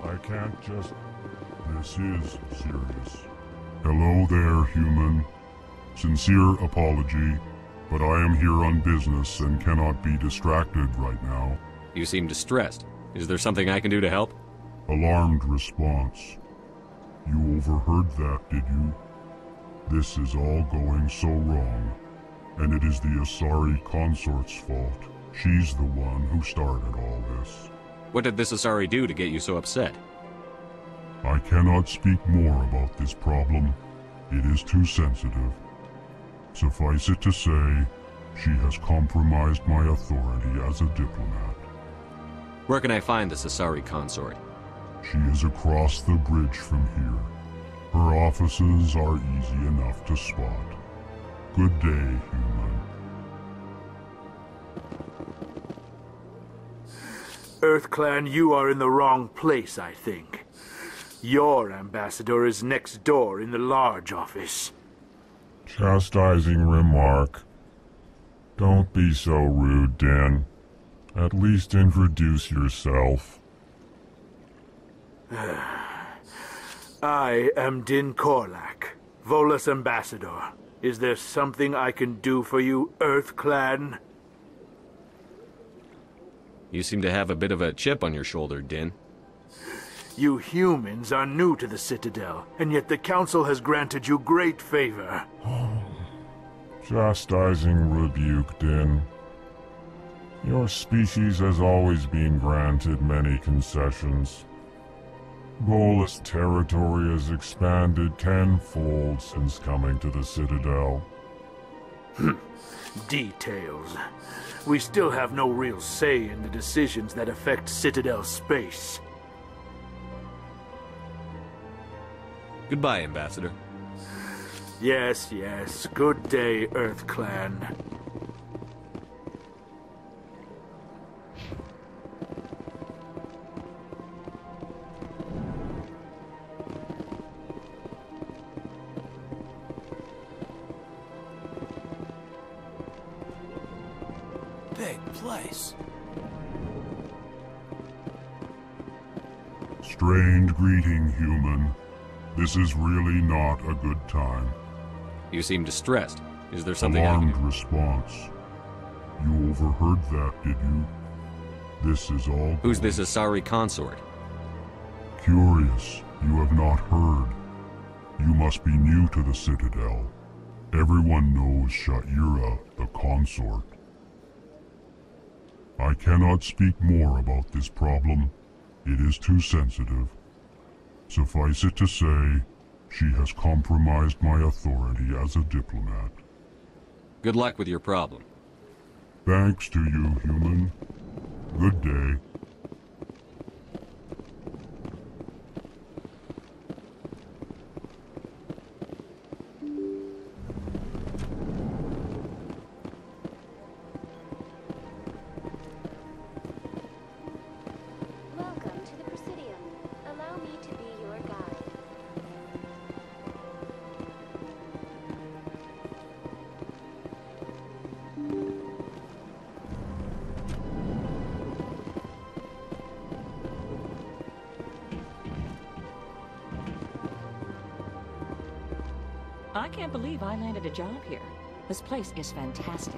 I can't just... This is serious. Hello there, human. Sincere apology, but I am here on business and cannot be distracted right now. You seem distressed. Is there something I can do to help? Alarmed response. You overheard that, did you? This is all going so wrong, and it is the Asari consort's fault. She's the one who started all this. What did this Asari do to get you so upset? I cannot speak more about this problem. It is too sensitive. Suffice it to say, she has compromised my authority as a diplomat. Where can I find this Asari consort? She is across the bridge from here. Her offices are easy enough to spot. Good day, human. EarthClan, you are in the wrong place, I think. Your ambassador is next door in the large office. Chastising remark. Don't be so rude, Din. At least introduce yourself. I am Din Korlak, Volus ambassador. Is there something I can do for you, EarthClan? You seem to have a bit of a chip on your shoulder, Din. You humans are new to the Citadel, and yet the Council has granted you great favor. Chastising rebuke, Din. Your species has always been granted many concessions. Volus territory has expanded tenfold since coming to the Citadel. Details. We still have no real say in the decisions that affect Citadel space. Goodbye, Ambassador. Yes, yes. Good day, EarthClan. Big place. Strained greeting, human. This is really not a good time. You seem distressed. Is there something I can Alarmed do? response. You overheard that, did you? This is all... Who's this Asari consort? Curious. You have not heard. You must be new to the Citadel. Everyone knows Sha'ira, the consort. I cannot speak more about this problem. It is too sensitive. Suffice it to say, she has compromised my authority as a diplomat. Good luck with your problem. Thanks to you, human. Good day. Welcome to the Presidium. Allow me to be your guide. I can't believe I landed a job here. This place is fantastic.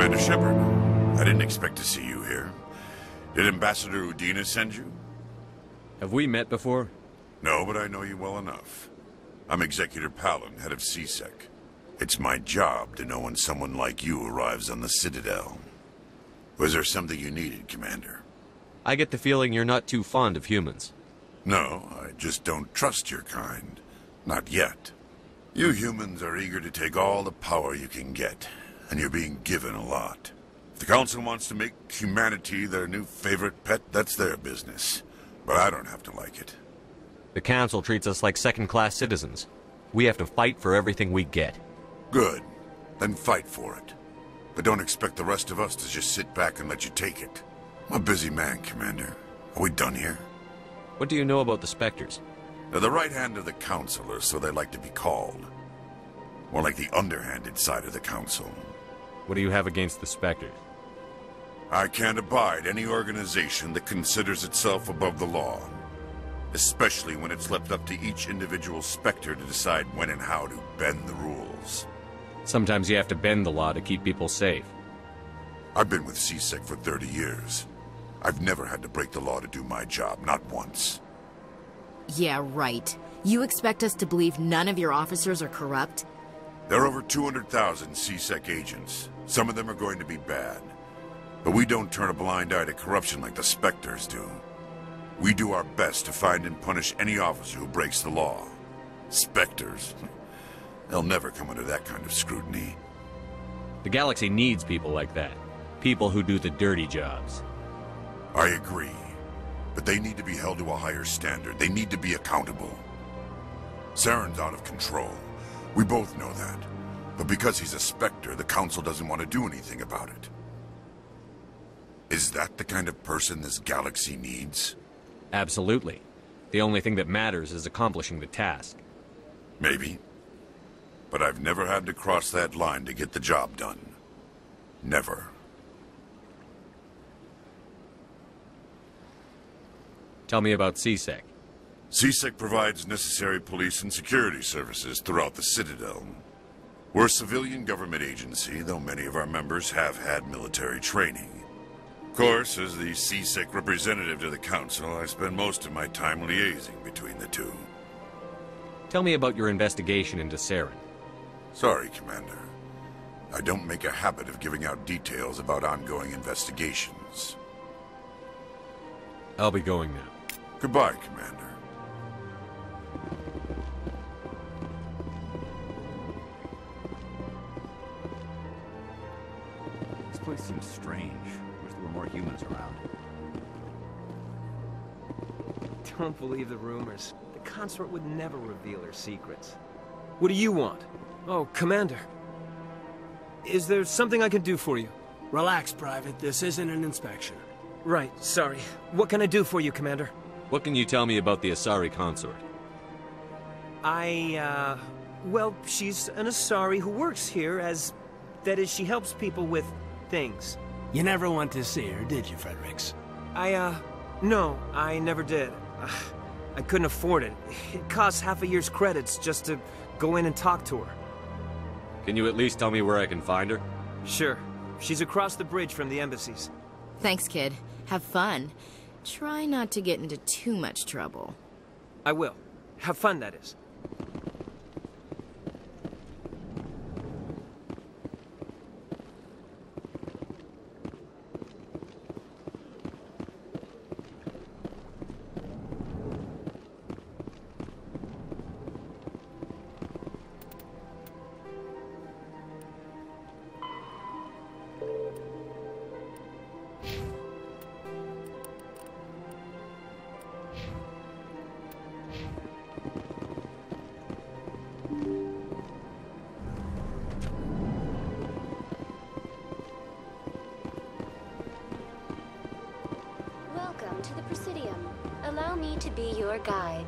Commander Shepard, I didn't expect to see you here. Did Ambassador Udina send you? Have we met before? No, but I know you well enough. I'm Executor Palin, head of CSEC. It's my job to know when someone like you arrives on the Citadel. Was there something you needed, Commander? I get the feeling you're not too fond of humans. No, I just don't trust your kind. Not yet. You humans are eager to take all the power you can get, and you're being given a lot. If the Council wants to make humanity their new favorite pet, that's their business. But I don't have to like it. The Council treats us like second-class citizens. We have to fight for everything we get. Good. Then fight for it. But don't expect the rest of us to just sit back and let you take it. I'm a busy man, Commander. Are we done here? What do you know about the Spectres? They're the right hand of the Council, or so they like to be called. More like the underhanded side of the Council. What do you have against the Spectres? I can't abide any organization that considers itself above the law. Especially when it's left up to each individual Spectre to decide when and how to bend the rules. Sometimes you have to bend the law to keep people safe. I've been with C-Sec for 30 years. I've never had to break the law to do my job, not once. Yeah, right. You expect us to believe none of your officers are corrupt? There are over 200,000 C-Sec agents. Some of them are going to be bad. But we don't turn a blind eye to corruption like the Spectres do. We do our best to find and punish any officer who breaks the law. Spectres? They'll never come under that kind of scrutiny. The galaxy needs people like that. People who do the dirty jobs. I agree. But they need to be held to a higher standard. They need to be accountable. Saren's out of control. We both know that. But because he's a Spectre, the Council doesn't want to do anything about it. Is that the kind of person this galaxy needs? Absolutely. The only thing that matters is accomplishing the task. Maybe. But I've never had to cross that line to get the job done. Never. Tell me about C-Sec. C-Sec provides necessary police and security services throughout the Citadel. We're a civilian government agency, though many of our members have had military training. Of course, as the C-Sec representative to the Council, I spend most of my time liaising between the two. Tell me about your investigation into Saren. Sorry, Commander. I don't make a habit of giving out details about ongoing investigations. I'll be going now. Goodbye, Commander. This place seems strange. Wish there were more humans around. Don't believe the rumors. The consort would never reveal her secrets. What do you want? Oh, Commander. Is there something I can do for you? Relax, Private. This isn't an inspection. Right, sorry. What can I do for you, Commander? What can you tell me about the Asari consort? Well, she's an Asari who works here as... That is, she helps people with things. You never went to see her, did you, Fredericks? No, I never did. I couldn't afford it. It costs half a year's credits just to go in and talk to her. Can you at least tell me where I can find her? Sure. She's across the bridge from the embassies. Thanks, kid. Have fun. Try not to get into too much trouble. I will. Have fun, that is. Welcome to the Presidium. Allow me to be your guide.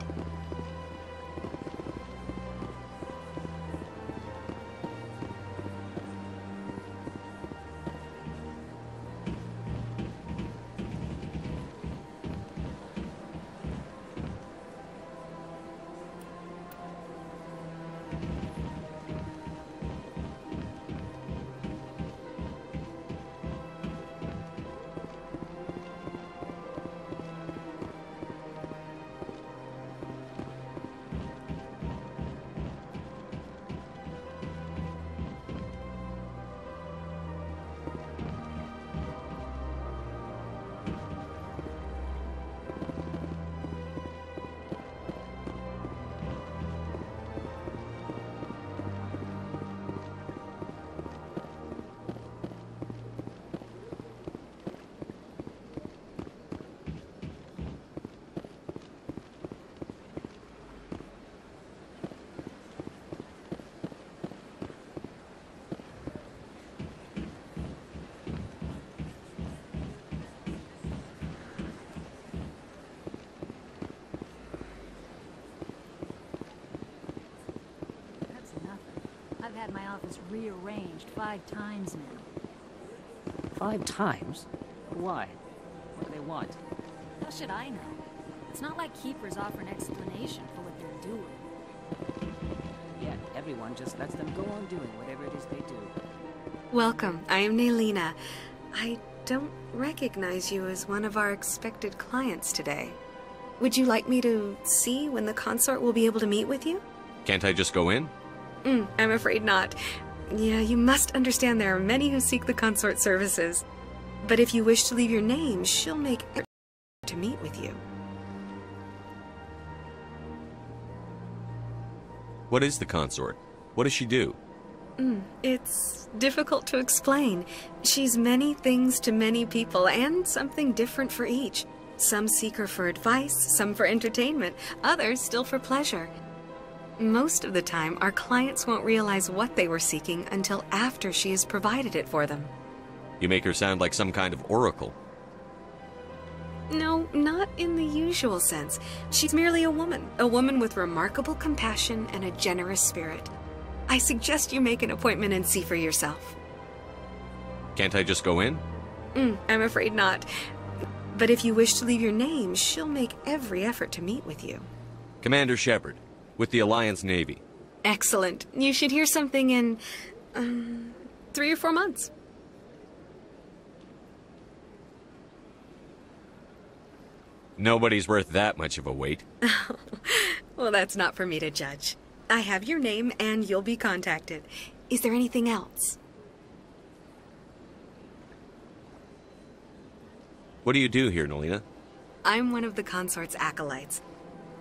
I've had my office rearranged 5 times now. 5 times? Why? What do they want? How should I know? It's not like keepers offer an explanation for what they're doing. Yet everyone just lets them go on doing whatever it is they do. Welcome, I am Naylina. I don't recognize you as one of our expected clients today. Would you like me to see when the consort will be able to meet with you? Can't I just go in? I'm afraid not. Yeah, you must understand there are many who seek the consort services. But if you wish to leave your name, she'll make effort to meet with you. What is the consort? What does she do? It's difficult to explain. She's many things to many people, and something different for each. Some seek her for advice, some for entertainment, others still for pleasure. Most of the time, our clients won't realize what they were seeking until after she has provided it for them. You make her sound like some kind of oracle. No, not in the usual sense. She's merely a woman with remarkable compassion and a generous spirit. I suggest you make an appointment and see for yourself. Can't I just go in? I'm afraid not. But if you wish to leave your name, she'll make every effort to meet with you. Commander Shepard, with the Alliance Navy. Excellent. You should hear something in 3 or 4 months. Nobody's worth that much of a wait. Well, that's not for me to judge. I have your name and you'll be contacted. Is there anything else? What do you do here, Naylina? I'm one of the consort's acolytes.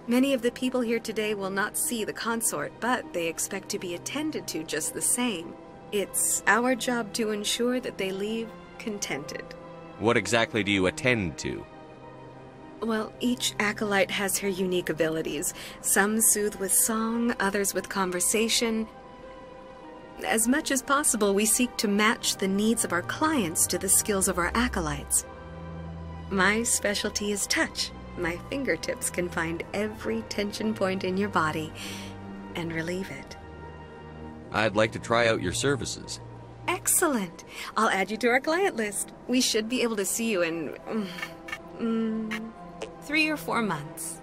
Many of the people here today will not see the consort, but they expect to be attended to just the same. It's our job to ensure that they leave contented. What exactly do you attend to? Well, each acolyte has her unique abilities. Some soothe with song, others with conversation. As much as possible, we seek to match the needs of our clients to the skills of our acolytes. My specialty is touch. My fingertips can find every tension point in your body and relieve it. I'd like to try out your services. Excellent. I'll add you to our client list. We should be able to see you in 3 or 4 months.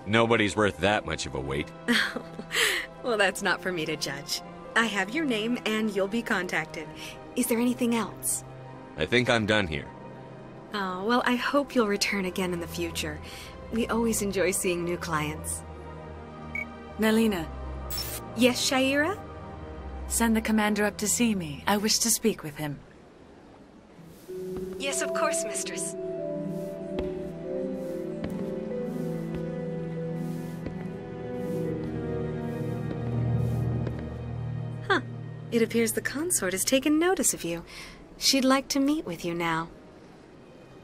Nobody's worth that much of a wait. Well, that's not for me to judge. I have your name and you'll be contacted. Is there anything else? I think I'm done here. Oh, well, I hope you'll return again in the future. We always enjoy seeing new clients. Naylina. Yes, Shaira? Send the commander up to see me. I wish to speak with him. Yes, of course, mistress. Huh. It appears the consort has taken notice of you. She'd like to meet with you now.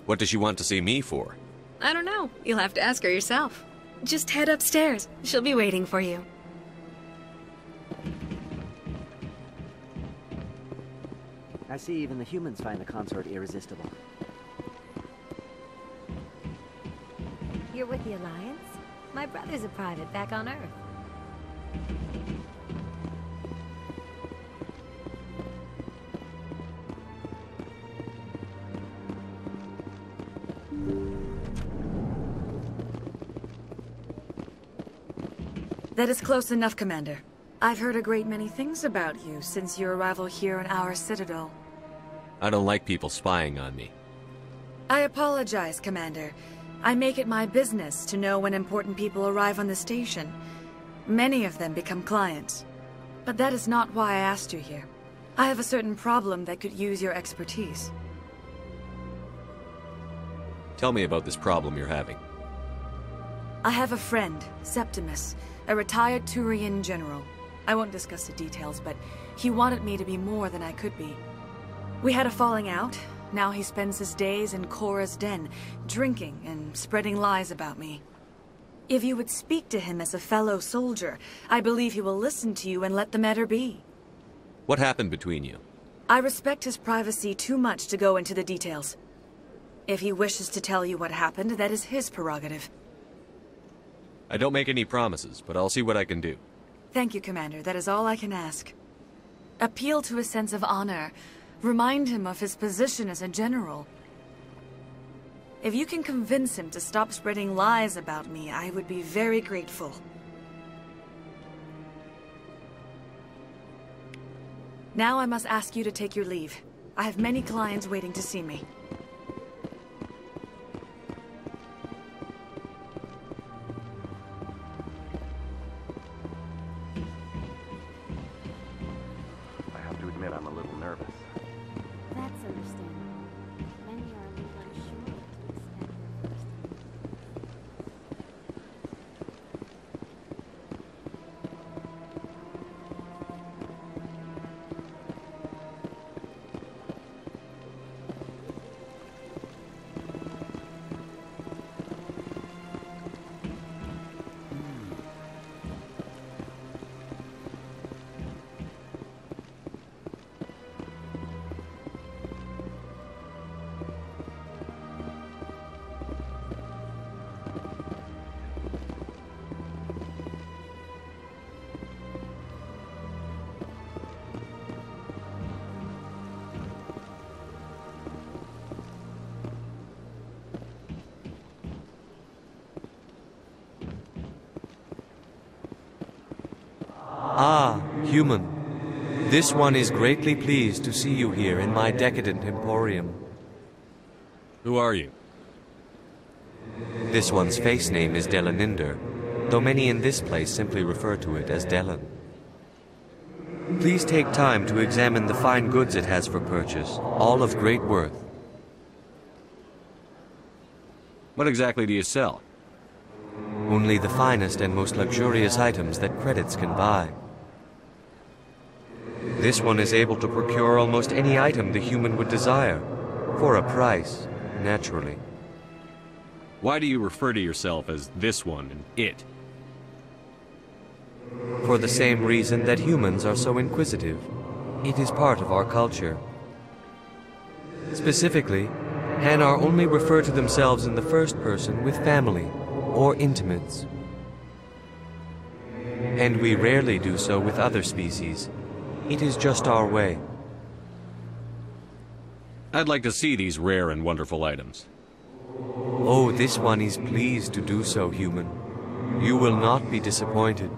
What does she want to see me for? I don't know. You'll have to ask her yourself. Just head upstairs. She'll be waiting for you. I see even the humans find the consort irresistible. You're with the Alliance? My brother's a private back on Earth. That is close enough, Commander. I've heard a great many things about you since your arrival here in our citadel. I don't like people spying on me. I apologize, Commander. I make it my business to know when important people arrive on the station. Many of them become clients. But that is not why I asked you here. I have a certain problem that could use your expertise. Tell me about this problem you're having. I have a friend, Septimus, a retired Turian general. I won't discuss the details, but he wanted me to be more than I could be. We had a falling out. Now he spends his days in Korra's den, drinking and spreading lies about me. If you would speak to him as a fellow soldier, I believe he will listen to you and let the matter be. What happened between you? I respect his privacy too much to go into the details. If he wishes to tell you what happened, that is his prerogative. I don't make any promises, but I'll see what I can do. Thank you, Commander. That is all I can ask. Appeal to his sense of honor. Remind him of his position as a general. If you can convince him to stop spreading lies about me, I would be very grateful. Now I must ask you to take your leave. I have many clients waiting to see me. I have to admit I'm a little nervous. That's understandable. Many are a little unsure what to expect their first. Ah, human. This one is greatly pleased to see you here in my decadent emporium. Who are you? This one's face name is Delaninder, though many in this place simply refer to it as Delan. Please take time to examine the fine goods it has for purchase, all of great worth. What exactly do you sell? Only the finest and most luxurious items that credits can buy. This one is able to procure almost any item the human would desire, for a price, naturally. Why do you refer to yourself as this one and it? For the same reason that humans are so inquisitive. It is part of our culture. Specifically, Hanar only refer to themselves in the first person with family or intimates. And we rarely do so with other species. It is just our way. I'd like to see these rare and wonderful items. Oh, this one is pleased to do so, human. You will not be disappointed.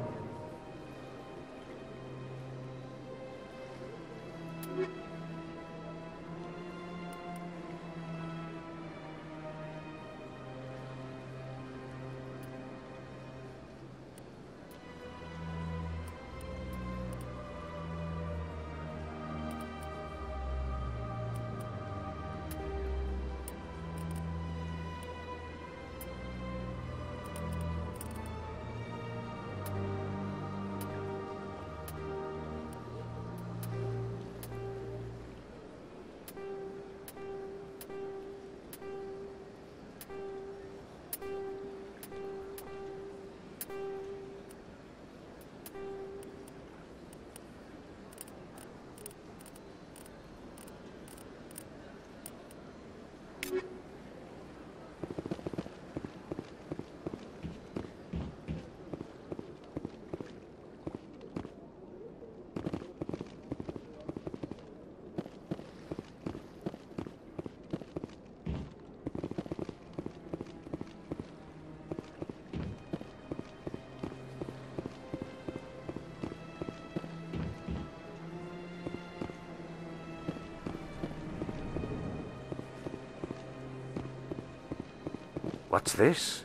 What's this?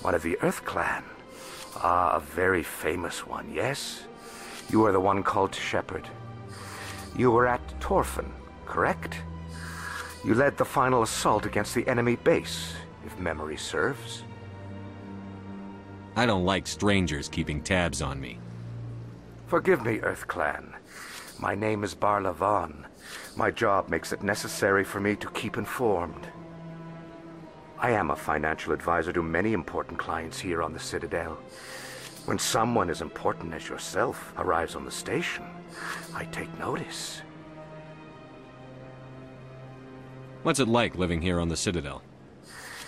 One of the Earth Clan. Ah, a very famous one, yes? You are the one called Shepard. You were at Torfan, correct? You led the final assault against the enemy base, if memory serves. I don't like strangers keeping tabs on me. Forgive me, Earth Clan. My name is Barla Von. My job makes it necessary for me to keep informed. I am a financial advisor to many important clients here on the Citadel. When someone as important as yourself arrives on the station, I take notice. What's it like living here on the Citadel?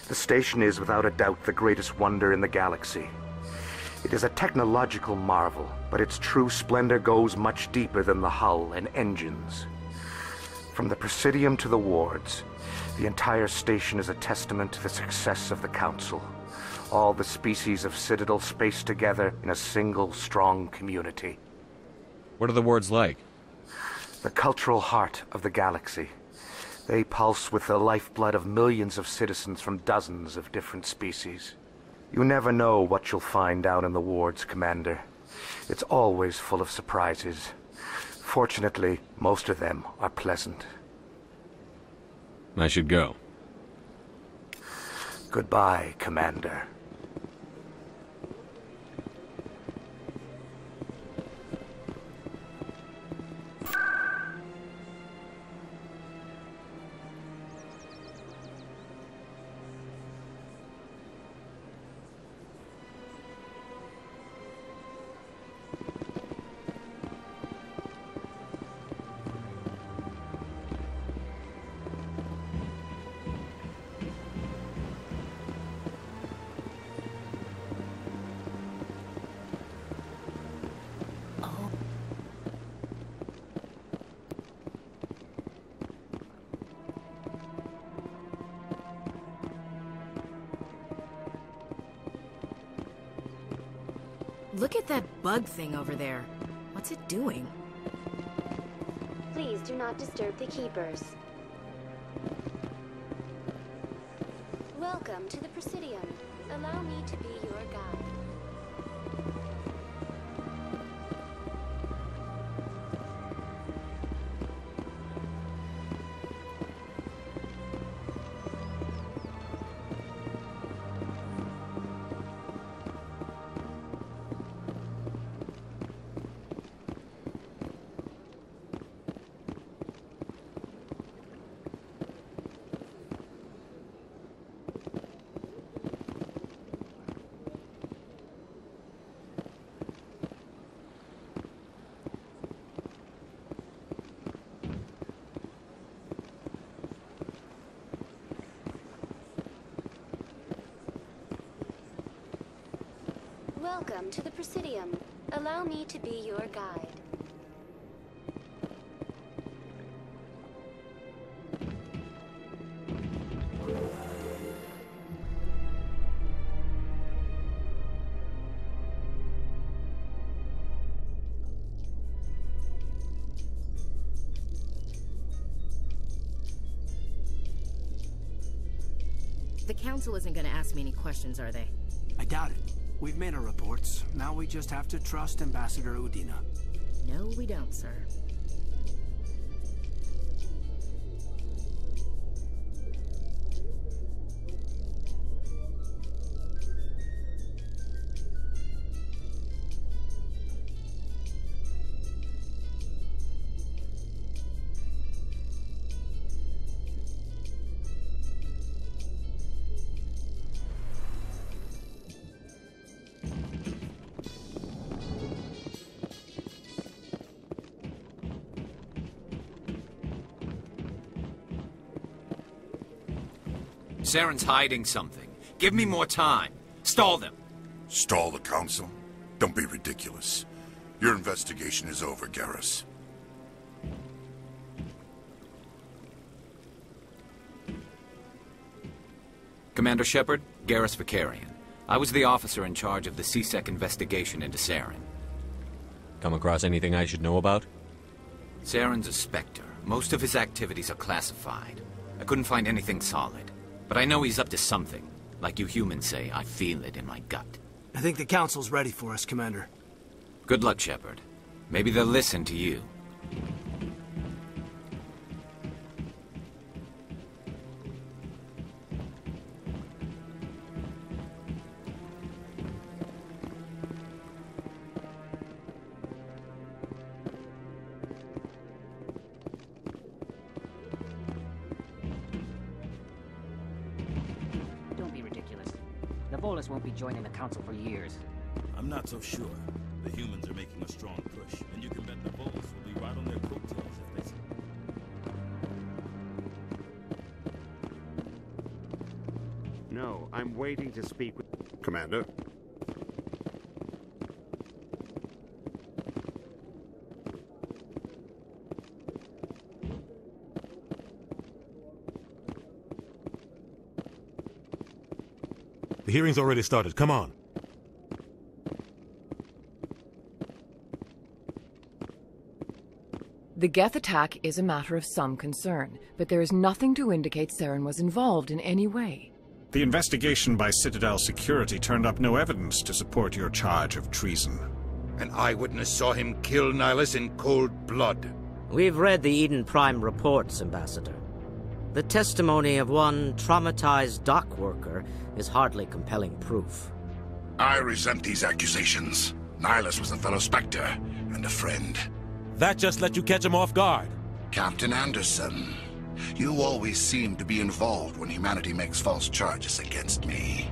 The station is without a doubt the greatest wonder in the galaxy. It is a technological marvel, but its true splendor goes much deeper than the hull and engines. From the Presidium to the wards, the entire station is a testament to the success of the Council. All the species of Citadel spaced together in a single, strong community. What are the wards like? The cultural heart of the galaxy. They pulse with the lifeblood of millions of citizens from dozens of different species. You never know what you'll find down in the wards, Commander. It's always full of surprises. Fortunately, most of them are pleasant. I should go. Goodbye, Commander. Look at that bug thing over there. What's it doing? Please do not disturb the keepers. Welcome to the Presidium. Allow me to be your guide. Welcome to the Presidium. Allow me to be your guide. The Council isn't gonna ask me any questions, are they? I doubt it. We've made our reports. Now we just have to trust Ambassador Udina. No, we don't, sir. Saren's hiding something. Give me more time. Stall them. Stall the Council? Don't be ridiculous. Your investigation is over, Garrus. Commander Shepard, Garrus Vakarian. I was the officer in charge of the C-Sec investigation into Saren. Come across anything I should know about? Saren's a Spectre. Most of his activities are classified. I couldn't find anything solid. But I know he's up to something. Like you humans say, I feel it in my gut. I think the Council's ready for us, Commander. Good luck, Shepard. Maybe they'll listen to you. Volus won't be joining the Council for years. I'm not so sure. The humans are making a strong push, and you can bet the Volus will be right on their coattails if they see. No, I'm waiting to speak with... Commander? hearing's already started. Come on. The Geth attack is a matter of some concern, but there is nothing to indicate Saren was involved in any way. The investigation by Citadel Security turned up no evidence to support your charge of treason. An eyewitness saw him kill Nihilus in cold blood. We've read the Eden Prime reports, Ambassador. The testimony of one traumatized dock worker is hardly compelling proof. I resent these accusations. Nihilus was a fellow Spectre and a friend. That just let you catch him off guard. Captain Anderson, you always seem to be involved when humanity makes false charges against me.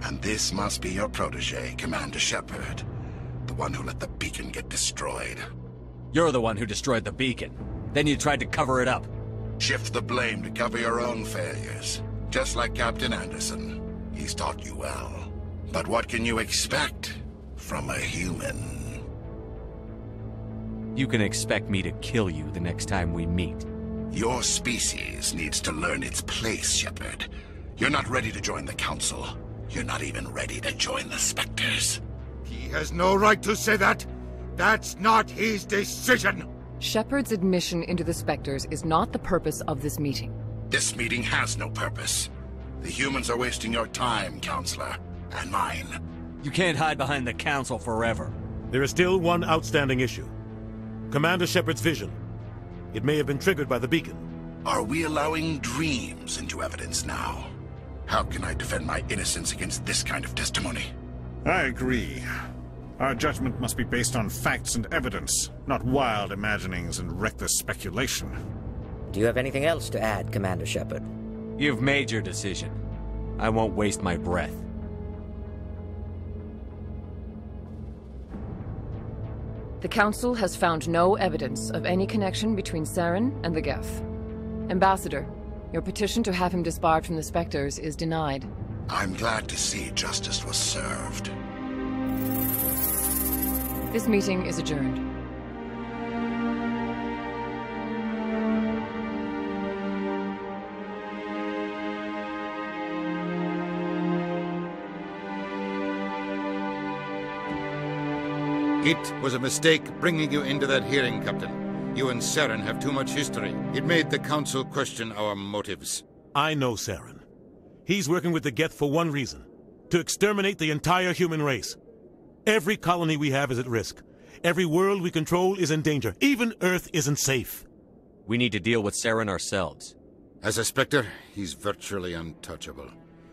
And this must be your protege, Commander Shepard. The one who let the beacon get destroyed. You're the one who destroyed the beacon. Then you tried to cover it up. Shift the blame to cover your own failures. Just like Captain Anderson. He's taught you well. But what can you expect from a human? You can expect me to kill you the next time we meet. Your species needs to learn its place, Shepard. You're not ready to join the Council. You're not even ready to join the Spectres. He has no right to say that. That's not his decision. Shepard's admission into the Spectres is not the purpose of this meeting. This meeting has no purpose. The humans are wasting your time, Counselor, and mine. You can't hide behind the Council forever. There is still one outstanding issue. Commander Shepard's vision. It may have been triggered by the beacon. Are we allowing dreams into evidence now? How can I defend my innocence against this kind of testimony? I agree. Our judgment must be based on facts and evidence, not wild imaginings and reckless speculation. Do you have anything else to add, Commander Shepard? You've made your decision. I won't waste my breath. The Council has found no evidence of any connection between Saren and the Geth. Ambassador, your petition to have him disbarred from the Spectres is denied. I'm glad to see justice was served. This meeting is adjourned. It was a mistake bringing you into that hearing, Captain. You and Saren have too much history. It made the Council question our motives. I know Saren. He's working with the Geth for one reason. To exterminate the entire human race. Every colony we have is at risk. Every world we control is in danger. Even Earth isn't safe. We need to deal with Saren ourselves. As a Spectre, he's virtually untouchable.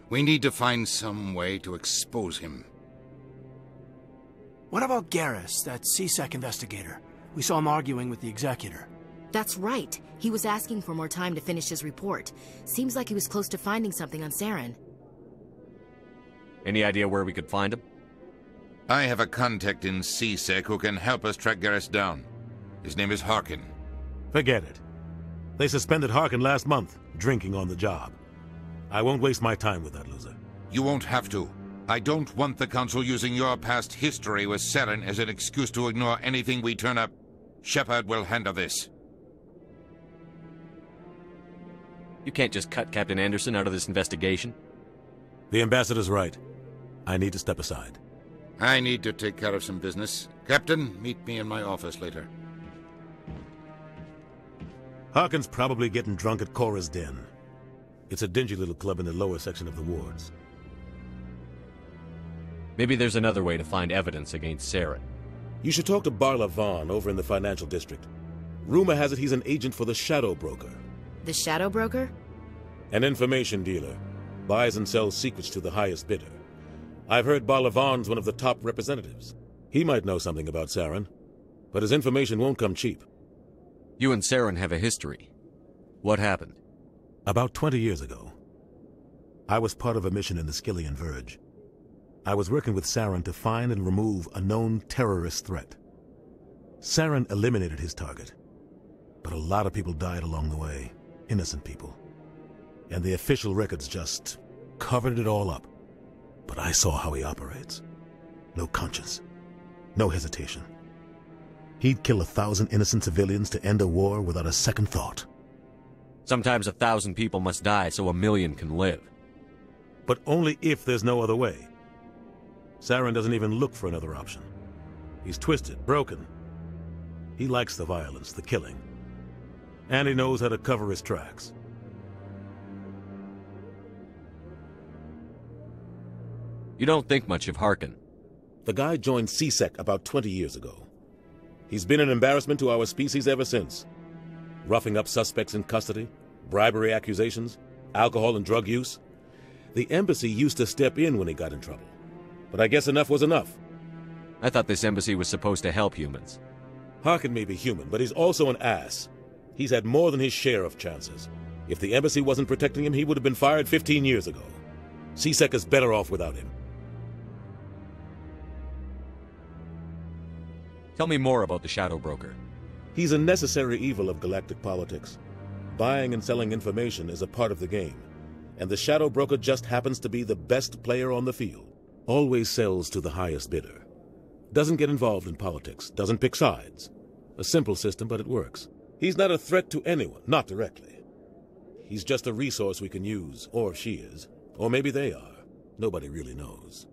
We need to find some way to expose him. What about Garrus, that C-Sec investigator? We saw him arguing with the Executor. That's right. He was asking for more time to finish his report. Seems like he was close to finding something on Saren. Any idea where we could find him? I have a contact in C-Sec who can help us track Garrus down. His name is Harkin. Forget it. They suspended Harkin last month, drinking on the job. I won't waste my time with that loser. You won't have to. I don't want the Council using your past history with Saren as an excuse to ignore anything we turn up. Shepard will handle this. You can't just cut Captain Anderson out of this investigation. The Ambassador's right. I need to step aside. I need to take care of some business. Captain, meet me in my office later. Harkin's probably getting drunk at Cora's Den. It's a dingy little club in the lower section of the wards. Maybe there's another way to find evidence against Saren. You should talk to Barla Vaughn over in the financial district. Rumor has it he's an agent for the Shadow Broker. The Shadow Broker? An information dealer. Buys and sells secrets to the highest bidder. I've heard Barla Vaughn's one of the top representatives. He might know something about Saren, but his information won't come cheap. You and Saren have a history. What happened? About 20 years ago, I was part of a mission in the Skillian Verge. I was working with Saren to find and remove a known terrorist threat. Saren eliminated his target, but a lot of people died along the way, innocent people. And the official records just covered it all up. But I saw how he operates. No conscience, no hesitation. He'd kill 1,000 innocent civilians to end a war without a second thought. Sometimes 1,000 people must die so 1,000,000 can live. but only if there's no other way. Saren doesn't even look for another option. He's twisted, broken. He likes the violence, the killing. And he knows how to cover his tracks. You don't think much of Harkin. The guy joined C-Sec about 20 years ago. He's been an embarrassment to our species ever since. Roughing up suspects in custody, bribery accusations, alcohol and drug use. The embassy used to step in when he got in trouble. But I guess enough was enough. I thought this embassy was supposed to help humans. Harkin may be human, but he's also an ass. He's had more than his share of chances. If the embassy wasn't protecting him, he would have been fired 15 years ago. C-Sec is better off without him. Tell me more about the Shadow Broker. He's a necessary evil of galactic politics. Buying and selling information is a part of the game, and the Shadow Broker just happens to be the best player on the field. Always sells to the highest bidder. Doesn't get involved in politics, doesn't pick sides. A simple system, but it works. He's not a threat to anyone, not directly. He's just a resource we can use, or she is. Or maybe they are. Nobody really knows.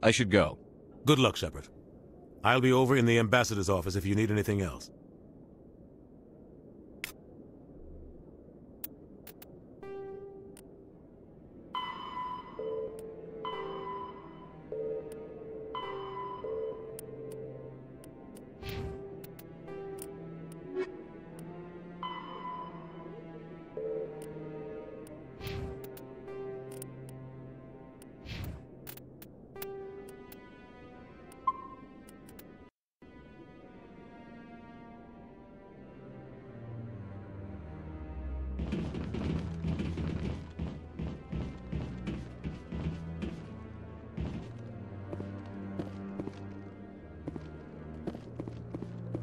I should go. Good luck, Shepard. I'll be over in the ambassador's office if you need anything else.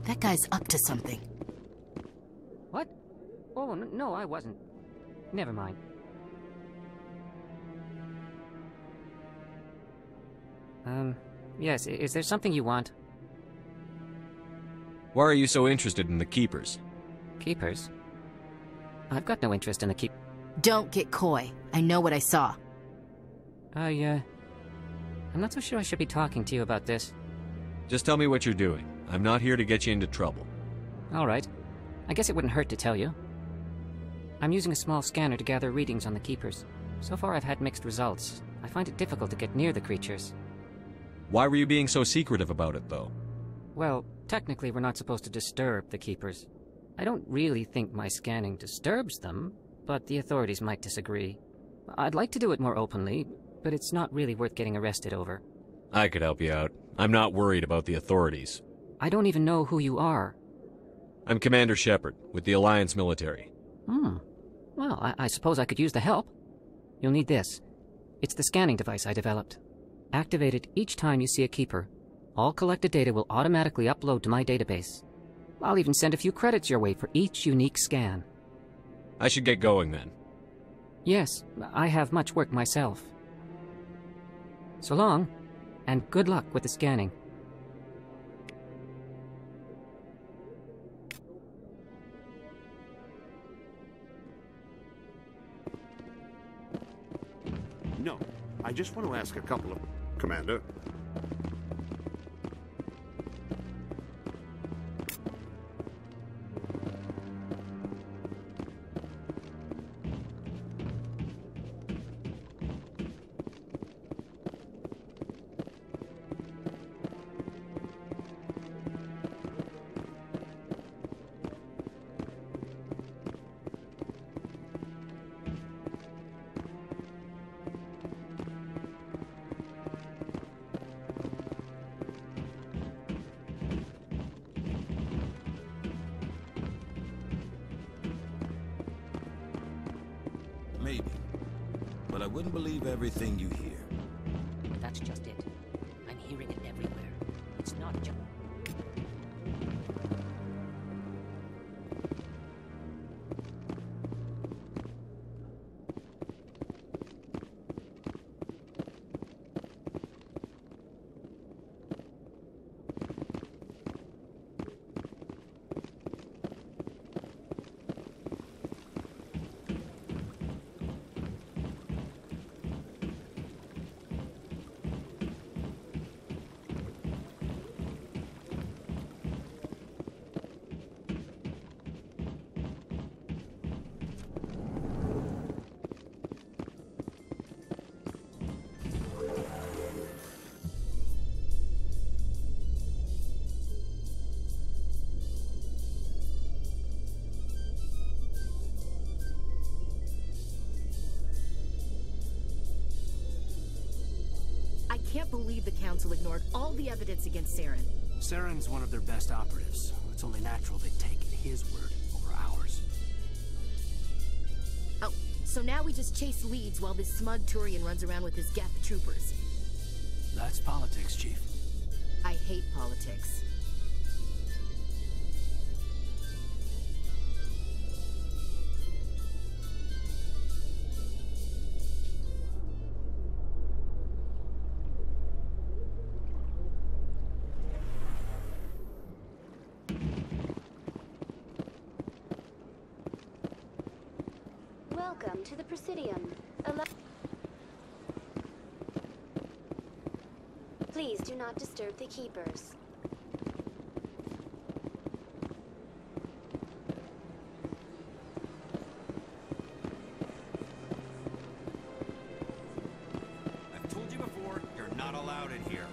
That guy's up to something. What? Oh, no, I wasn't. Never mind. Yes, is there something you want? Why are you so interested in the Keepers? Keepers? I've got no interest in the Don't get coy. I know what I saw. I'm not so sure I should be talking to you about this. Just tell me what you're doing. I'm not here to get you into trouble. All right. I guess it wouldn't hurt to tell you. I'm using a small scanner to gather readings on the Keepers. So far I've had mixed results. I find it difficult to get near the creatures. Why were you being so secretive about it, though? Well, technically we're not supposed to disturb the Keepers. I don't really think my scanning disturbs them, but the authorities might disagree. I'd like to do it more openly, but it's not really worth getting arrested over. I could help you out. I'm not worried about the authorities. I don't even know who you are. I'm Commander Shepard, with the Alliance military. Well, I suppose I could use the help. You'll need this. It's the scanning device I developed. Activate it each time you see a Keeper. All collected data will automatically upload to my database. I'll even send a few credits your way for each unique scan. I should get going then. Yes, I have much work myself. So long, and good luck with the scanning. No, I just want to ask a couple of... Commander? Maybe. But I wouldn't believe everything you hear. That's just it. I'm hearing it everywhere. It's not just... can't believe the Council ignored all the evidence against Saren. Saren's one of their best operatives. It's only natural they'd take his word over ours. Oh, so now we just chase leads while this smug Turian runs around with his Geth troopers. That's politics, Chief. I hate politics. Welcome to the Presidium. Please do not disturb the keepers. I've told you before, you're not allowed in here.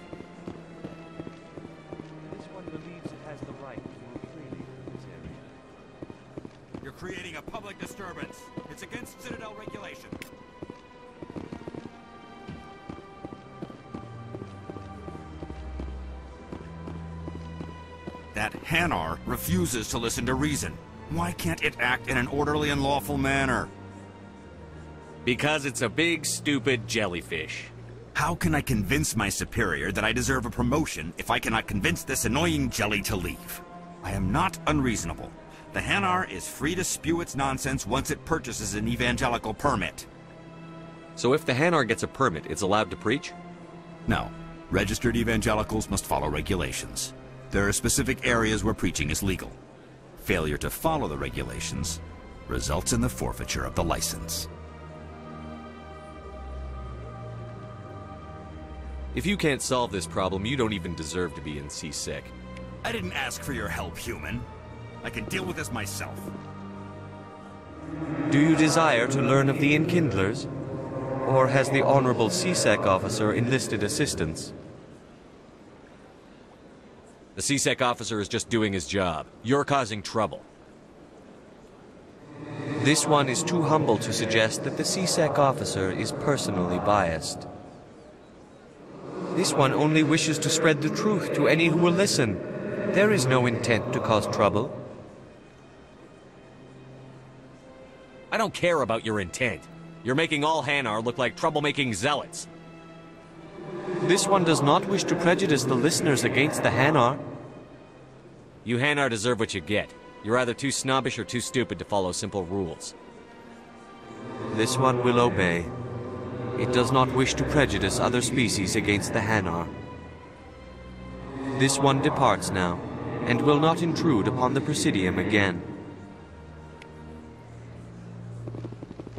This one believes it has the right to move freely through this area. You're creating a public disturbance. It's against Citadel regulation. That Hanar refuses to listen to reason. Why can't it act in an orderly and lawful manner? Because it's a big, stupid jellyfish. How can I convince my superior that I deserve a promotion if I cannot convince this annoying jelly to leave? I am not unreasonable. The Hanar is free to spew its nonsense once it purchases an evangelical permit. So if the Hanar gets a permit, it's allowed to preach? No. Registered evangelicals must follow regulations. There are specific areas where preaching is legal. Failure to follow the regulations results in the forfeiture of the license. If you can't solve this problem, you don't even deserve to be in C-Sec. I didn't ask for your help, human. I can deal with this myself. Do you desire to learn of the Enkindlers? Or has the Honorable C-Sec officer enlisted assistance? The C-Sec officer is just doing his job. You're causing trouble. This one is too humble to suggest that the C-Sec officer is personally biased. This one only wishes to spread the truth to any who will listen. There is no intent to cause trouble. I don't care about your intent. You're making all Hanar look like troublemaking zealots. This one does not wish to prejudice the listeners against the Hanar. You Hanar deserve what you get. You're either too snobbish or too stupid to follow simple rules. This one will obey. It does not wish to prejudice other species against the Hanar. This one departs now, and will not intrude upon the Presidium again.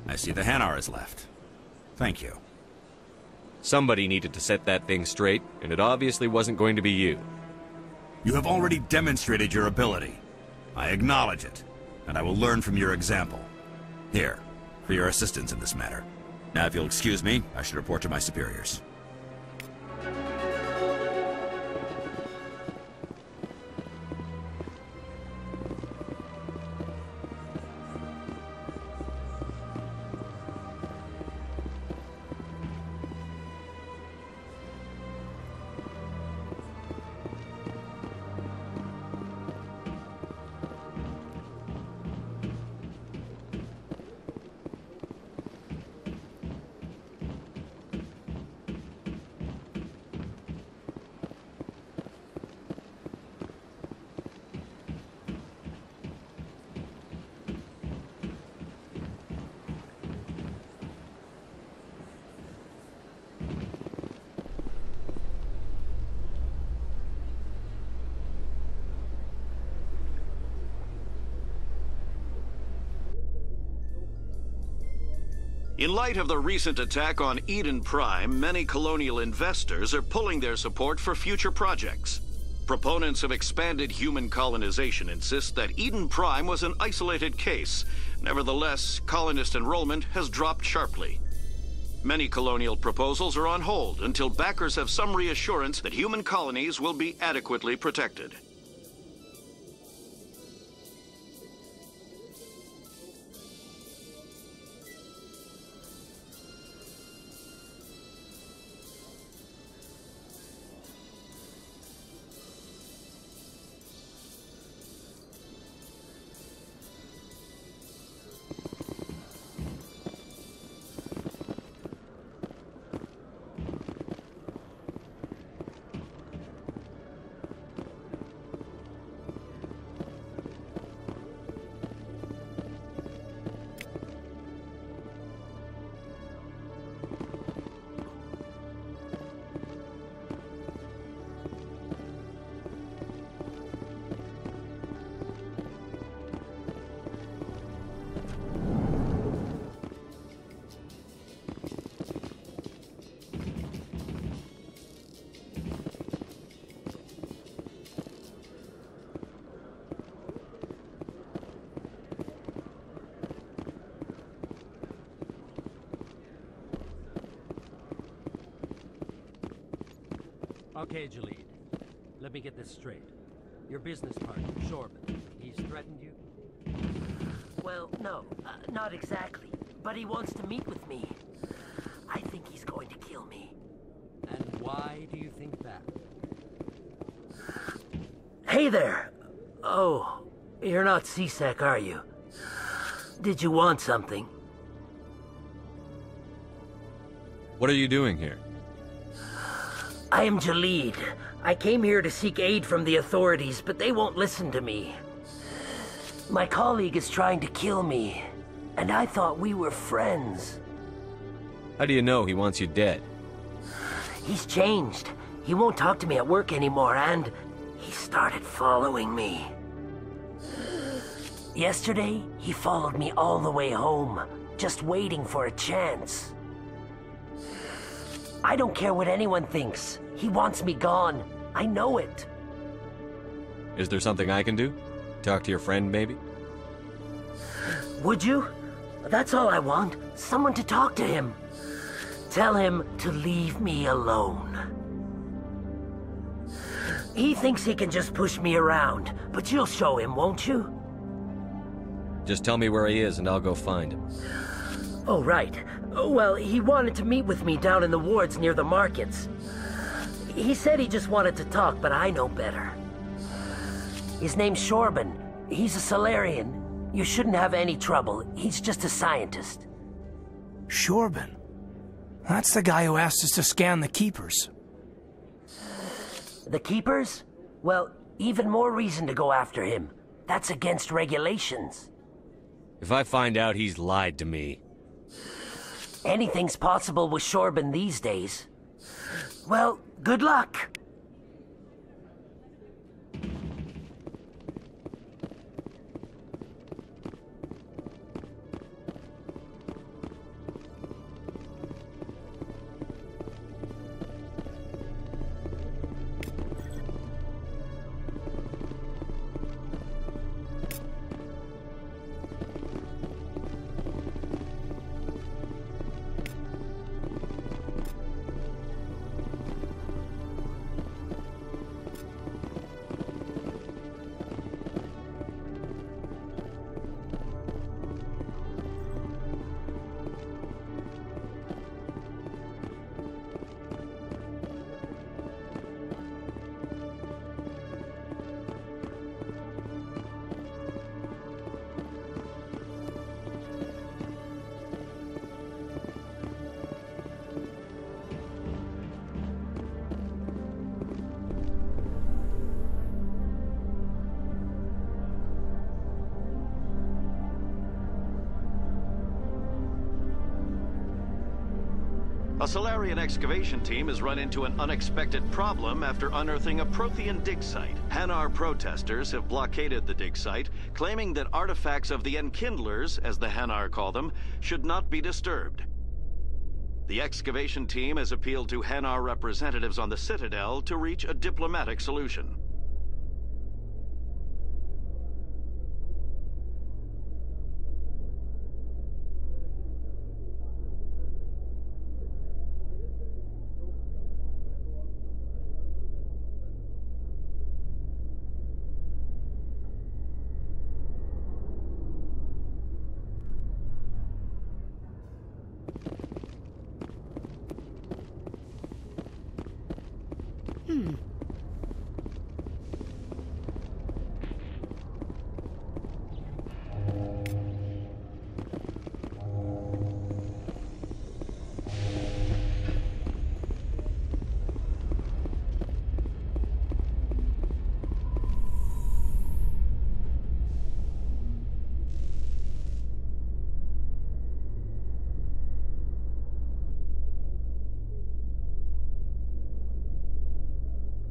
I see the Hanar is left. Thank you. Somebody needed to set that thing straight, and it obviously wasn't going to be you. You have already demonstrated your ability. I acknowledge it, and I will learn from your example. Here, for your assistance in this matter. Now, if you'll excuse me, I should report to my superiors. In light of the recent attack on Eden Prime, many colonial investors are pulling their support for future projects. Proponents of expanded human colonization insist that Eden Prime was an isolated case. Nevertheless, colonist enrollment has dropped sharply. Many colonial proposals are on hold until backers have some reassurance that human colonies will be adequately protected. Okay, Jalid. Let me get this straight. Your business partner, Shorban, he's threatened you? Well, no, not exactly. But he wants to meet with me. I think he's going to kill me. And why do you think that? Hey there! Oh, you're not C-Sec, are you? Did you want something? What are you doing here? I am Jalid. I came here to seek aid from the authorities, but they won't listen to me. My colleague is trying to kill me, and I thought we were friends. How do you know he wants you dead? He's changed. He won't talk to me at work anymore, and he started following me. Yesterday, he followed me all the way home, just waiting for a chance. I don't care what anyone thinks. He wants me gone. I know it. Is there something I can do? Talk to your friend, maybe? Would you? That's all I want. Someone to talk to him. Tell him to leave me alone. He thinks he can just push me around, but you'll show him, won't you? Just tell me where he is and I'll go find him. Oh, right. Well, he wanted to meet with me down in the wards near the markets. He said he just wanted to talk, but I know better. His name's Shorban. He's a Salarian. You shouldn't have any trouble. He's just a scientist. Shorban? That's the guy who asked us to scan the Keepers. The Keepers? Well, even more reason to go after him. That's against regulations. If I find out he's lied to me... Anything's possible with Shorban these days. Well, good luck. A Salarian excavation team has run into an unexpected problem after unearthing a Prothean dig site. Hanar protesters have blockaded the dig site, claiming that artifacts of the Enkindlers, as the Hanar call them, should not be disturbed. The excavation team has appealed to Hanar representatives on the Citadel to reach a diplomatic solution.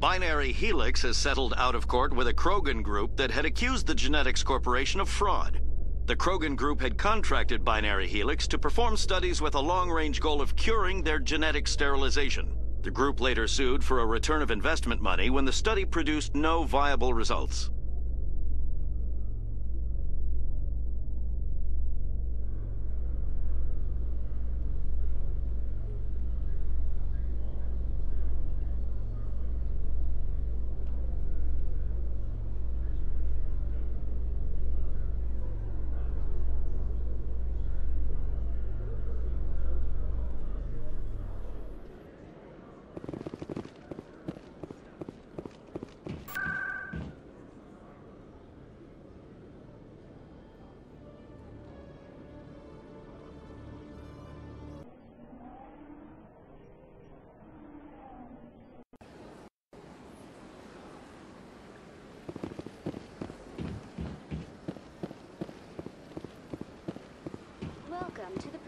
Binary Helix has settled out of court with a Krogan group that had accused the Genetics Corporation of fraud. The Krogan group had contracted Binary Helix to perform studies with a long-range goal of curing their genetic sterilization. The group later sued for a return of investment money when the study produced no viable results.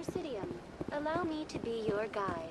Presidium. Allow me to be your guide.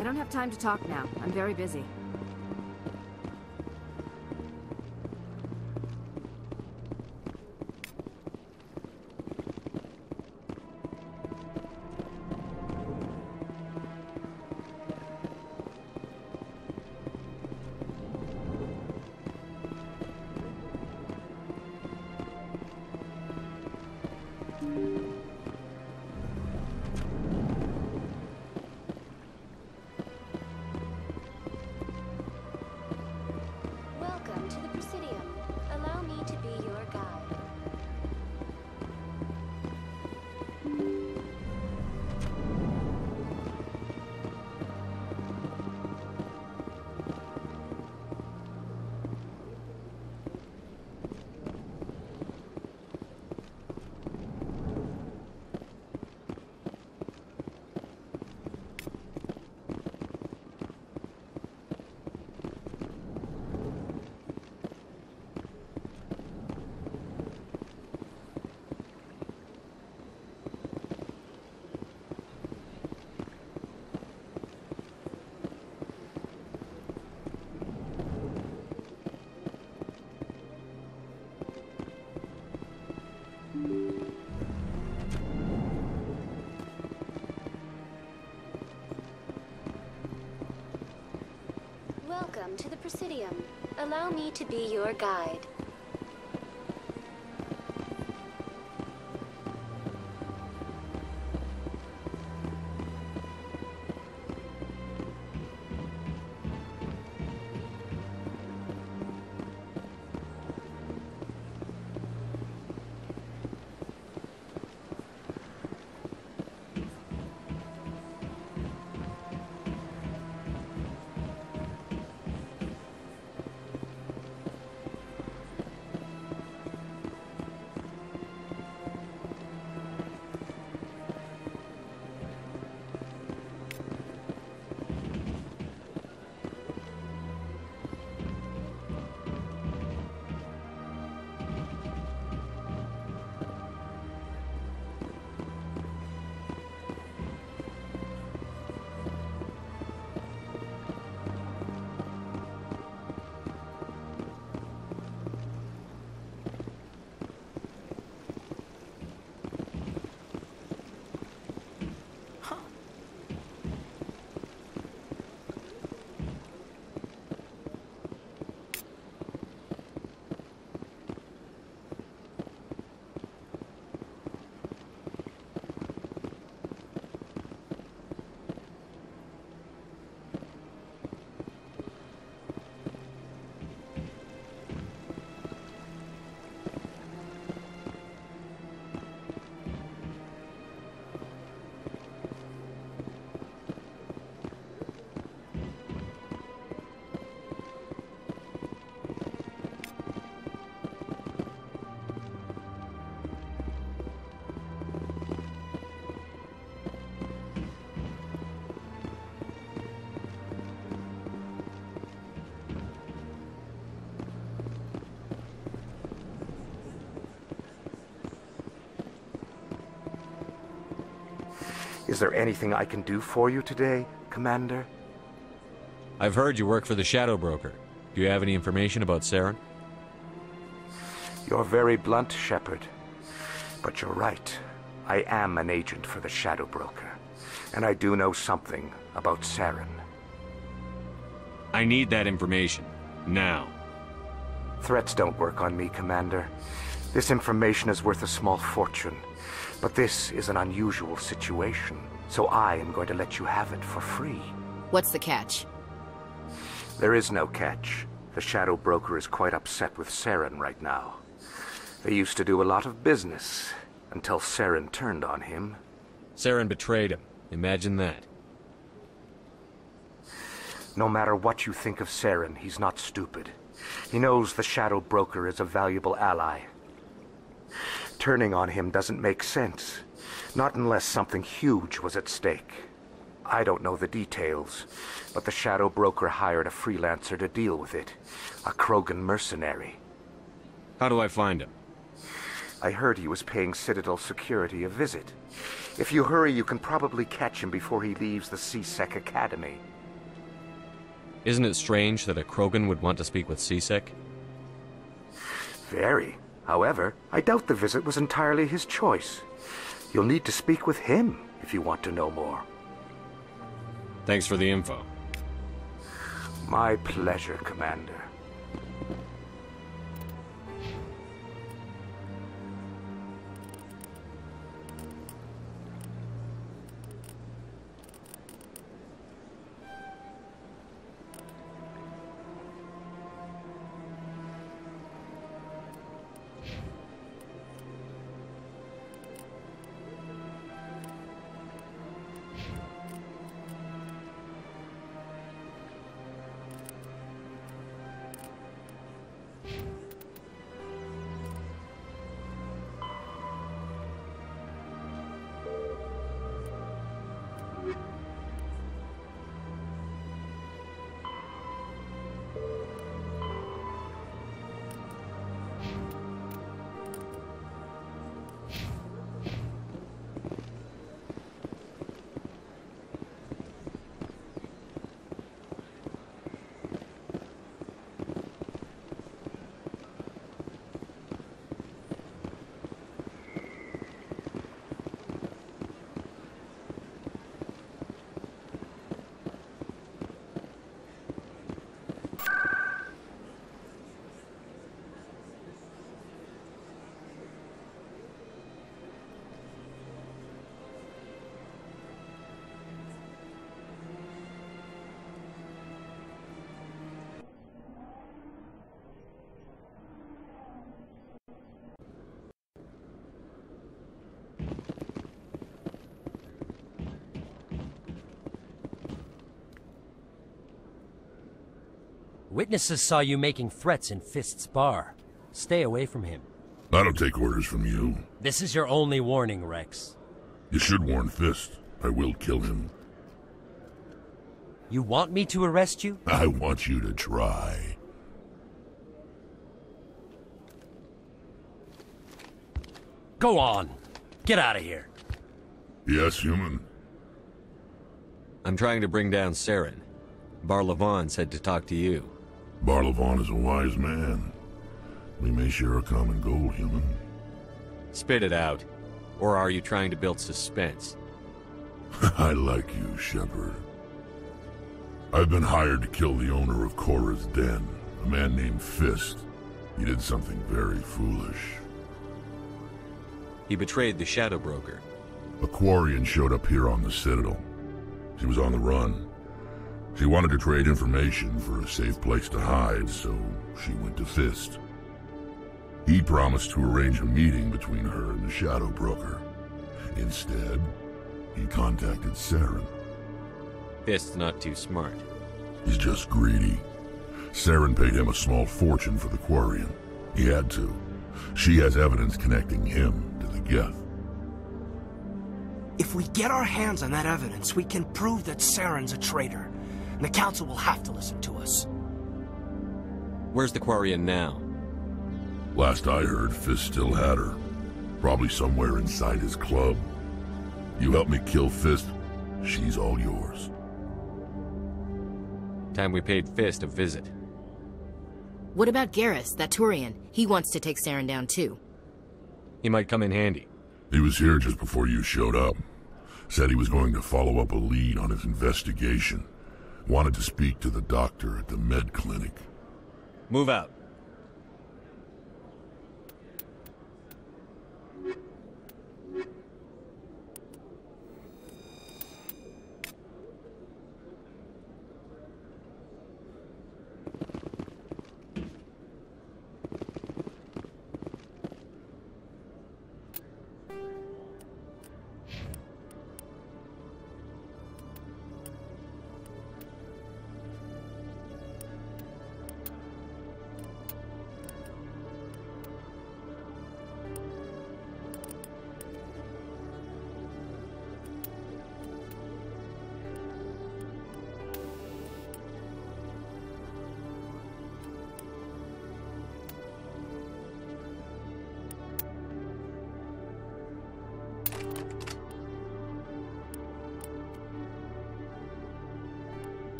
I don't have time to talk now. I'm very busy. Welcome to the Presidium. Allow me to be your guide. Welcome to the Presidium. Allow me to be your guide. Is there anything I can do for you today, Commander? I've heard you work for the Shadow Broker. Do you have any information about Saren? You're very blunt, Shepard. But you're right. I am an agent for the Shadow Broker. And I do know something about Saren. I need that information. Now. Threats don't work on me, Commander. This information is worth a small fortune. But this is an unusual situation, so I am going to let you have it for free. What's the catch? There is no catch. The Shadow Broker is quite upset with Saren right now. They used to do a lot of business, until Saren turned on him. Saren betrayed him. Imagine that. No matter what you think of Saren, he's not stupid. He knows the Shadow Broker is a valuable ally. Turning on him doesn't make sense. Not unless something huge was at stake. I don't know the details, but the Shadow Broker hired a freelancer to deal with it. A Krogan mercenary. How do I find him? I heard he was paying Citadel security a visit. If you hurry, you can probably catch him before he leaves the C-Sec Academy. Isn't it strange that a Krogan would want to speak with C-Sec? Very. However, I doubt the visit was entirely his choice. You'll need to speak with him if you want to know more. Thanks for the info. My pleasure, Commander. Witnesses saw you making threats in Fist's bar. Stay away from him. I don't take orders from you. This is your only warning, Rex. You should warn Fist. I will kill him. You want me to arrest you? I want you to try. Go on. Get out of here. Yes, human. I'm trying to bring down Saren. Bar-Levon said to talk to you. Bar-Levon is a wise man. We may share a common goal, human. Spit it out. Or are you trying to build suspense? I like you, Shepard. I've been hired to kill the owner of Korra's Den, a man named Fist. He did something very foolish. He betrayed the Shadow Broker. A Quarian showed up here on the Citadel. She was on the run. She wanted to trade information for a safe place to hide, so she went to Fist. He promised to arrange a meeting between her and the Shadow Broker. Instead, he contacted Saren. Fist's not too smart. He's just greedy. Saren paid him a small fortune for the Quarian. He had to. She has evidence connecting him to the Geth. If we get our hands on that evidence, we can prove that Saren's a traitor. And the Council will have to listen to us. Where's the Quarian now? Last I heard, Fist still had her. Probably somewhere inside his club. You help me kill Fist, she's all yours. Time we paid Fist a visit. What about Garrus, that Turian? He wants to take Saren down too. He might come in handy. He was here just before you showed up. Said he was going to follow up a lead on his investigation. Wanted to speak to the doctor at the med clinic. Move out.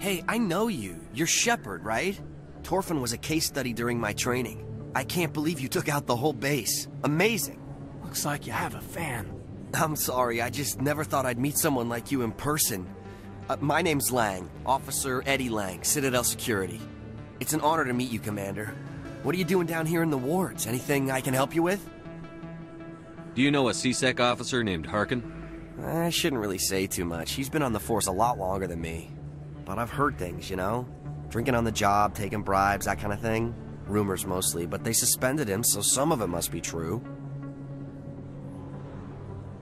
Hey, I know you. You're Shepard, right? Torfin was a case study during my training. I can't believe you took out the whole base. Amazing. Looks like you have a fan. I'm sorry, I just never thought I'd meet someone like you in person. My name's Lang, Officer Eddie Lang, Citadel Security. It's an honor to meet you, Commander. What are you doing down here in the wards? Anything I can help you with? Do you know a CSEC officer named Harkin? I shouldn't really say too much. He's been on the force a lot longer than me. But I've heard things, you know? Drinking on the job, taking bribes, that kind of thing. Rumors mostly, but they suspended him, so some of it must be true.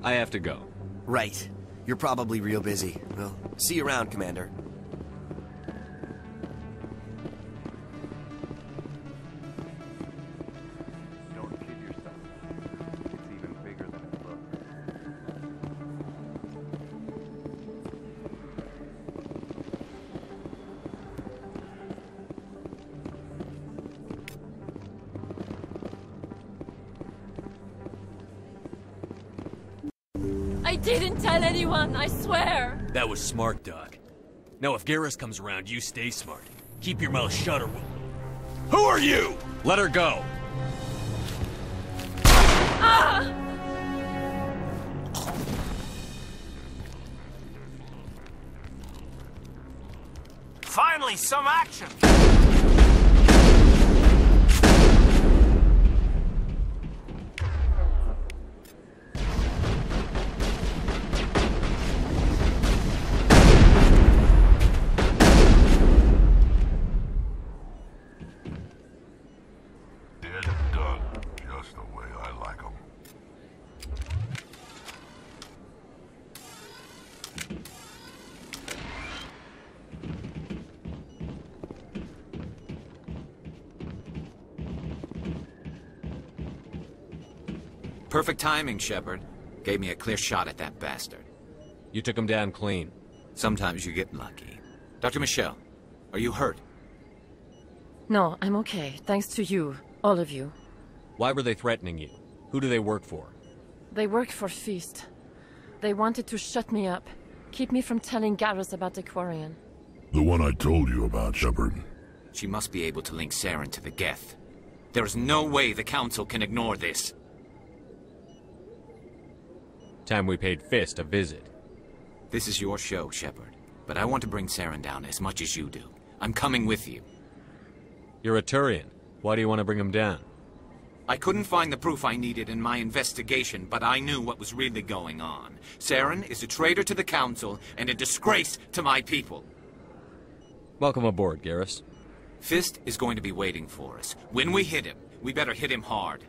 I have to go. Right. You're probably real busy. Well, see you around, Commander. Don't kid yourself. It's even bigger than it looks. I didn't tell anyone, I swear! That was smart, Doc. Now if Garrus comes around, you stay smart. Keep your mouth shut or... Who are you? Let her go! Ah! Finally, some action! Perfect timing, Shepard. Gave me a clear shot at that bastard. You took him down clean. Sometimes you get lucky. Dr. Michelle, are you hurt? No, I'm okay. Thanks to you. All of you. Why were they threatening you? Who do they work for? They work for Feast. They wanted to shut me up. Keep me from telling Garrus about the Quarian. The one I told you about, Shepard. She must be able to link Saren to the Geth. There is no way the Council can ignore this. Time we paid Fist a visit. This is your show, Shepard. But I want to bring Saren down as much as you do. I'm coming with you. You're a Turian. Why do you want to bring him down? I couldn't find the proof I needed in my investigation, but I knew what was really going on. Saren is a traitor to the Council and a disgrace to my people. Welcome aboard, Garrus. Fist is going to be waiting for us. When we hit him, we better hit him hard.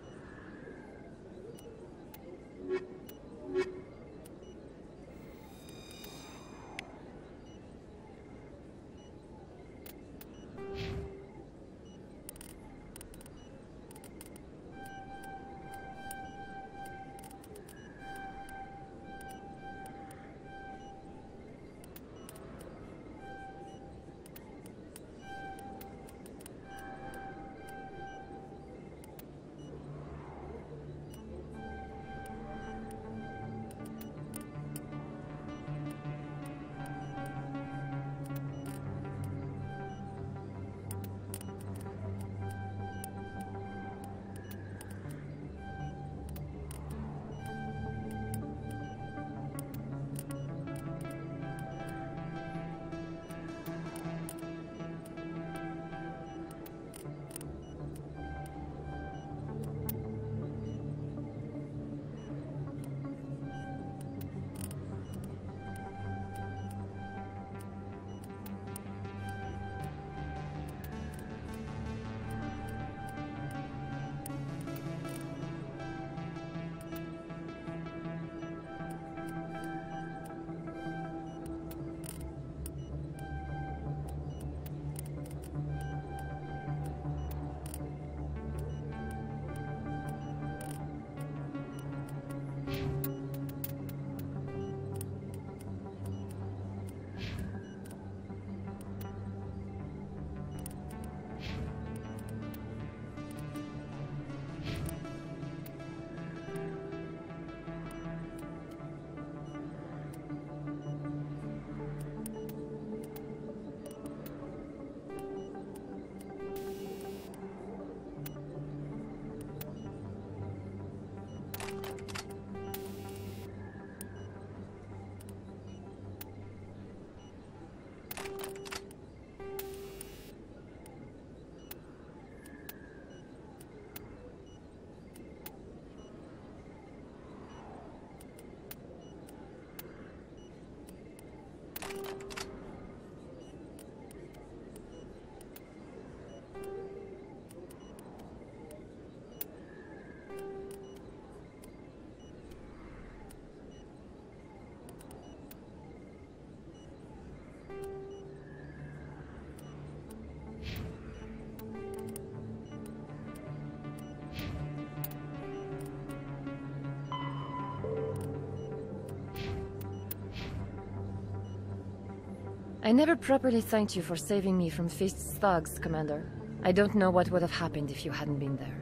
I never properly thanked you for saving me from Feast's thugs, Commander. I don't know what would have happened if you hadn't been there.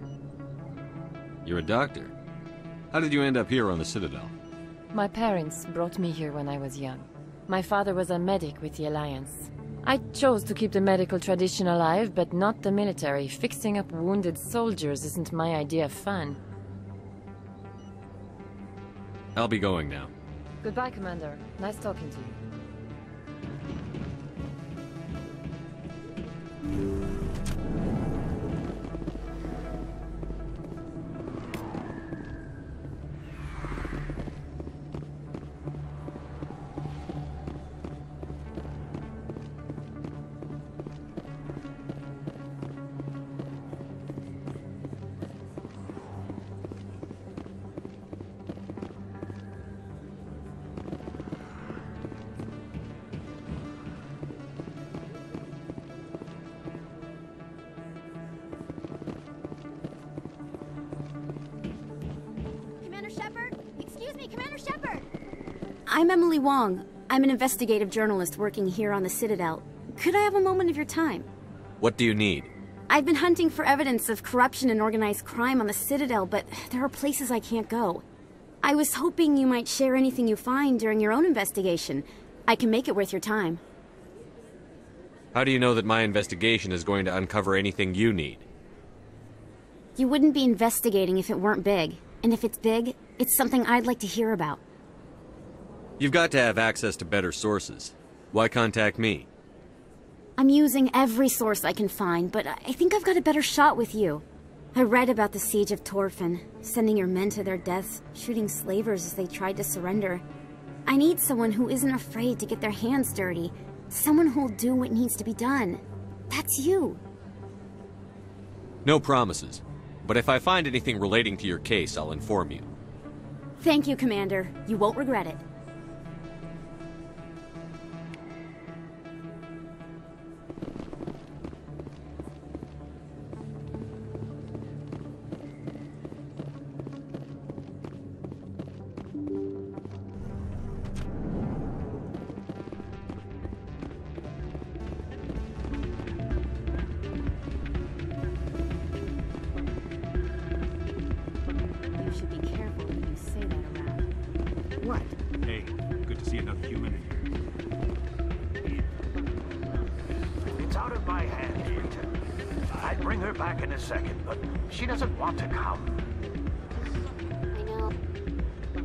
You're a doctor. How did you end up here on the Citadel? My parents brought me here when I was young. My father was a medic with the Alliance. I chose to keep the medical tradition alive, but not the military. Fixing up wounded soldiers isn't my idea of fun. I'll be going now. Goodbye, Commander. Nice talking to you. I'm Emily Wong. I'm an investigative journalist working here on the Citadel. Could I have a moment of your time? What do you need? I've been hunting for evidence of corruption and organized crime on the Citadel, but there are places I can't go. I was hoping you might share anything you find during your own investigation. I can make it worth your time. How do you know that my investigation is going to uncover anything you need? You wouldn't be investigating if it weren't big. And if it's big, it's something I'd like to hear about. You've got to have access to better sources. Why contact me? I'm using every source I can find, but I think I've got a better shot with you. I read about the siege of Torfin, sending your men to their deaths, shooting slavers as they tried to surrender. I need someone who isn't afraid to get their hands dirty. Someone who'll do what needs to be done. That's you. No promises. But if I find anything relating to your case, I'll inform you. Thank you, Commander. You won't regret it.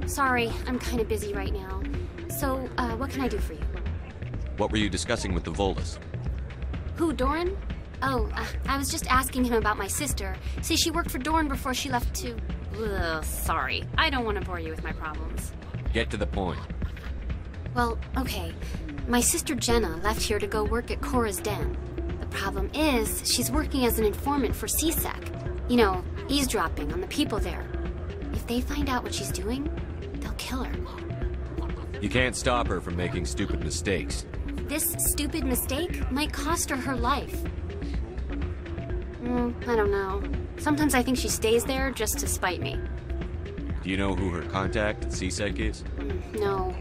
Sorry, I'm kind of busy right now. So, what can I do for you? What were you discussing with the Volus? Who, Doran? Oh, I was just asking him about my sister. See, she worked for Doran before she left to... Ugh, sorry. I don't want to bore you with my problems. Get to the point. Well, okay. My sister Jenna left here to go work at Cora's Den. The problem is, she's working as an informant for CSEC. You know, eavesdropping on the people there. If they find out what she's doing, they'll kill her. You can't stop her from making stupid mistakes. This stupid mistake might cost her her life. I don't know. Sometimes I think she stays there just to spite me. Do you know who her contact at CSEC is? No.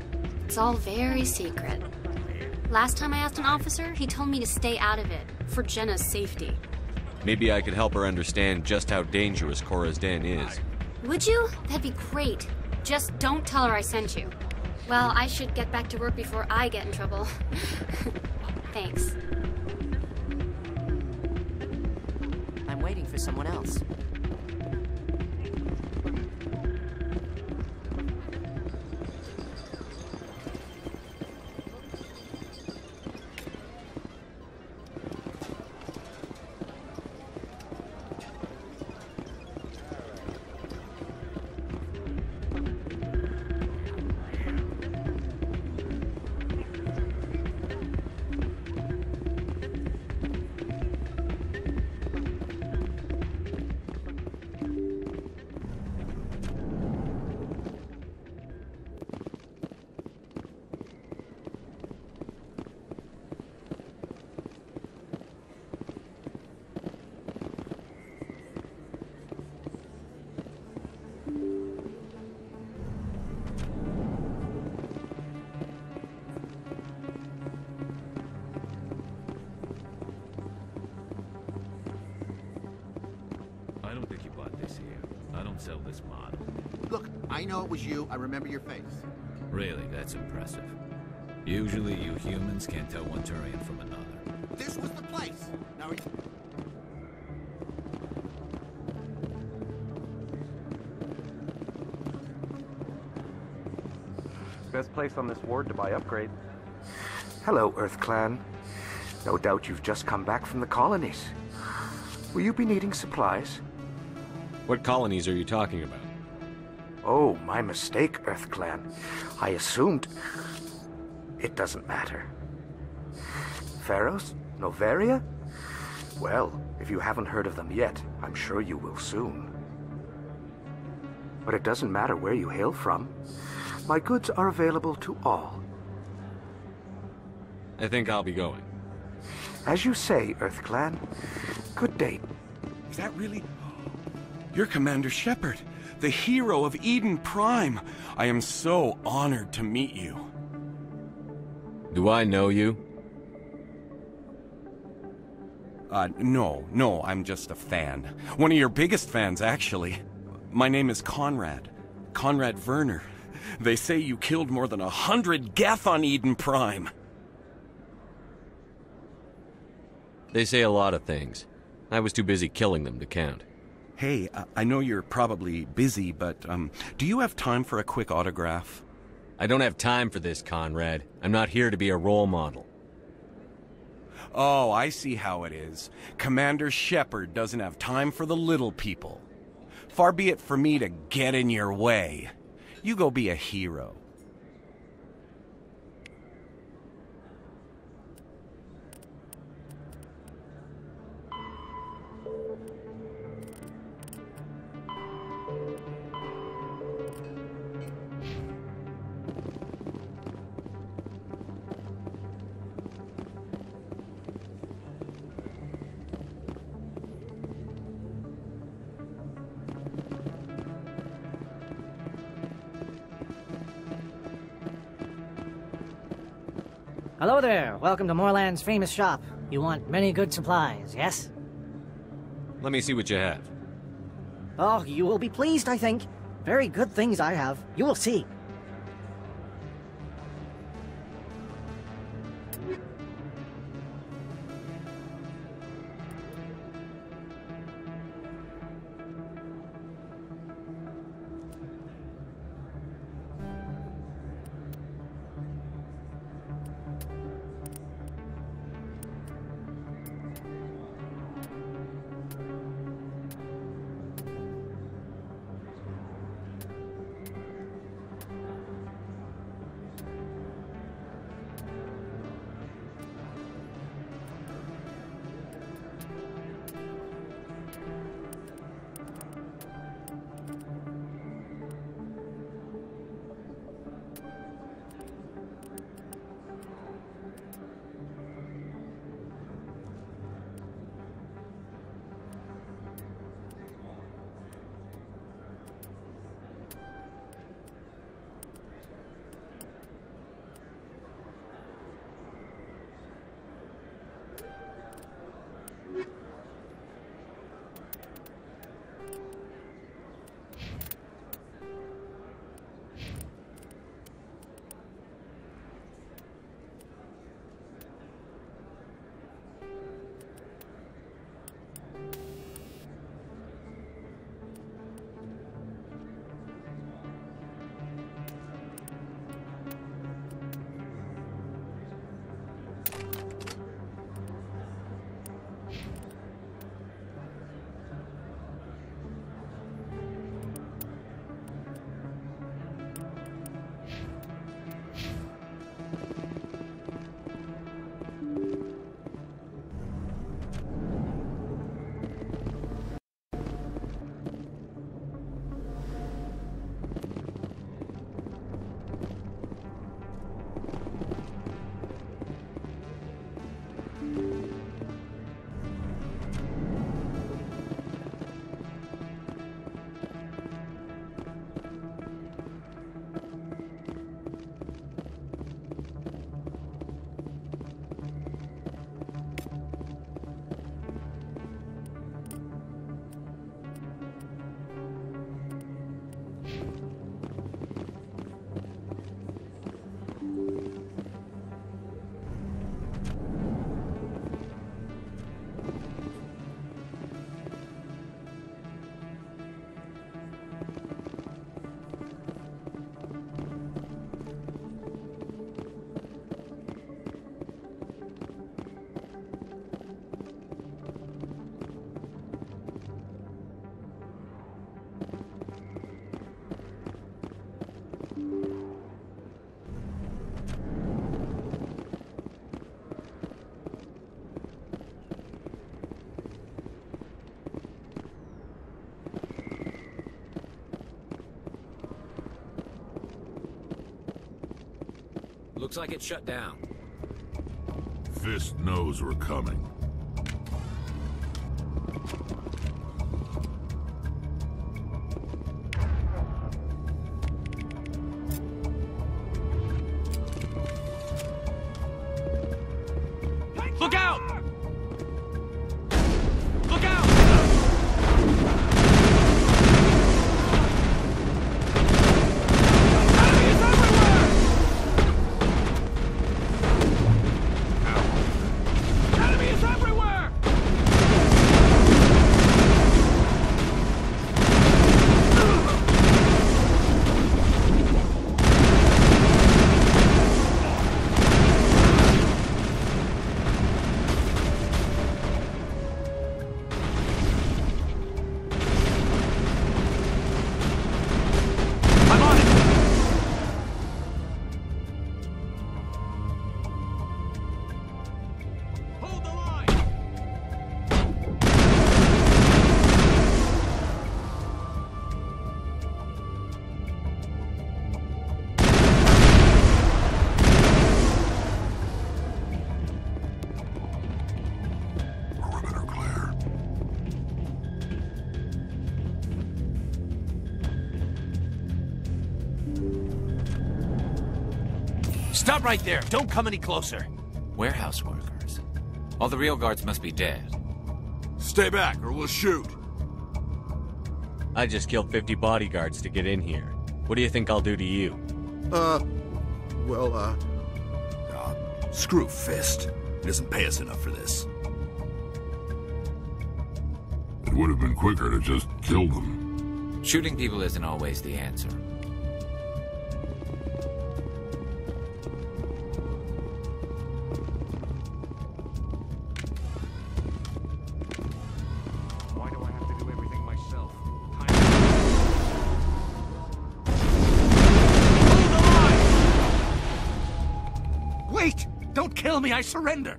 It's all very secret. Last time I asked an officer, he told me to stay out of it, for Jenna's safety. Maybe I could help her understand just how dangerous Cora's Den is. Would you? That'd be great. Just don't tell her I sent you. Well, I should get back to work before I get in trouble. Thanks. I'm waiting for someone else. I don't think you bought this here. I don't sell this model. Look, I know it was you. I remember your face. Really, that's impressive. Usually you humans can't tell one Turian from another. This was the place. Now he's... Best place on this ward to buy upgrades. Hello, Earth Clan. No doubt you've just come back from the colonies. Will you be needing supplies? What colonies are you talking about? Oh, my mistake, Earth Clan. I assumed... It doesn't matter. Pharos? Noveria? Well, if you haven't heard of them yet, I'm sure you will soon. But it doesn't matter where you hail from. My goods are available to all. I think I'll be going. As you say, Earth Clan. Good day. Is that really... You're Commander Shepard, the hero of Eden Prime. I am so honored to meet you. Do I know you? No, I'm just a fan. One of your biggest fans, actually. My name is Conrad. Conrad Werner. They say you killed more than 100 Geth on Eden Prime. They say a lot of things. I was too busy killing them to count. Hey, I know you're probably busy, but, do you have time for a quick autograph? I don't have time for this, Conrad. I'm not here to be a role model. Oh, I see how it is. Commander Shepard doesn't have time for the little people. Far be it for me to get in your way. You go be a hero. Hello there. Welcome to Moorland's famous shop. You want many good supplies, yes? Let me see what you have. Oh, you will be pleased, I think. Very good things I have. You will see. Looks like it's shut down. Fist knows we're coming. Look out! Look out! Enemies everywhere! Enemies everywhere! Stop right there! Don't come any closer! Warehouse workers. All the real guards must be dead. Stay back, or we'll shoot! I just killed 50 bodyguards to get in here. What do you think I'll do to you? Screw Fist. He doesn't pay us enough for this. It would have been quicker to just kill them. Shooting people isn't always the answer. Why do I have to do everything myself? Wait! Don't kill me, I surrender!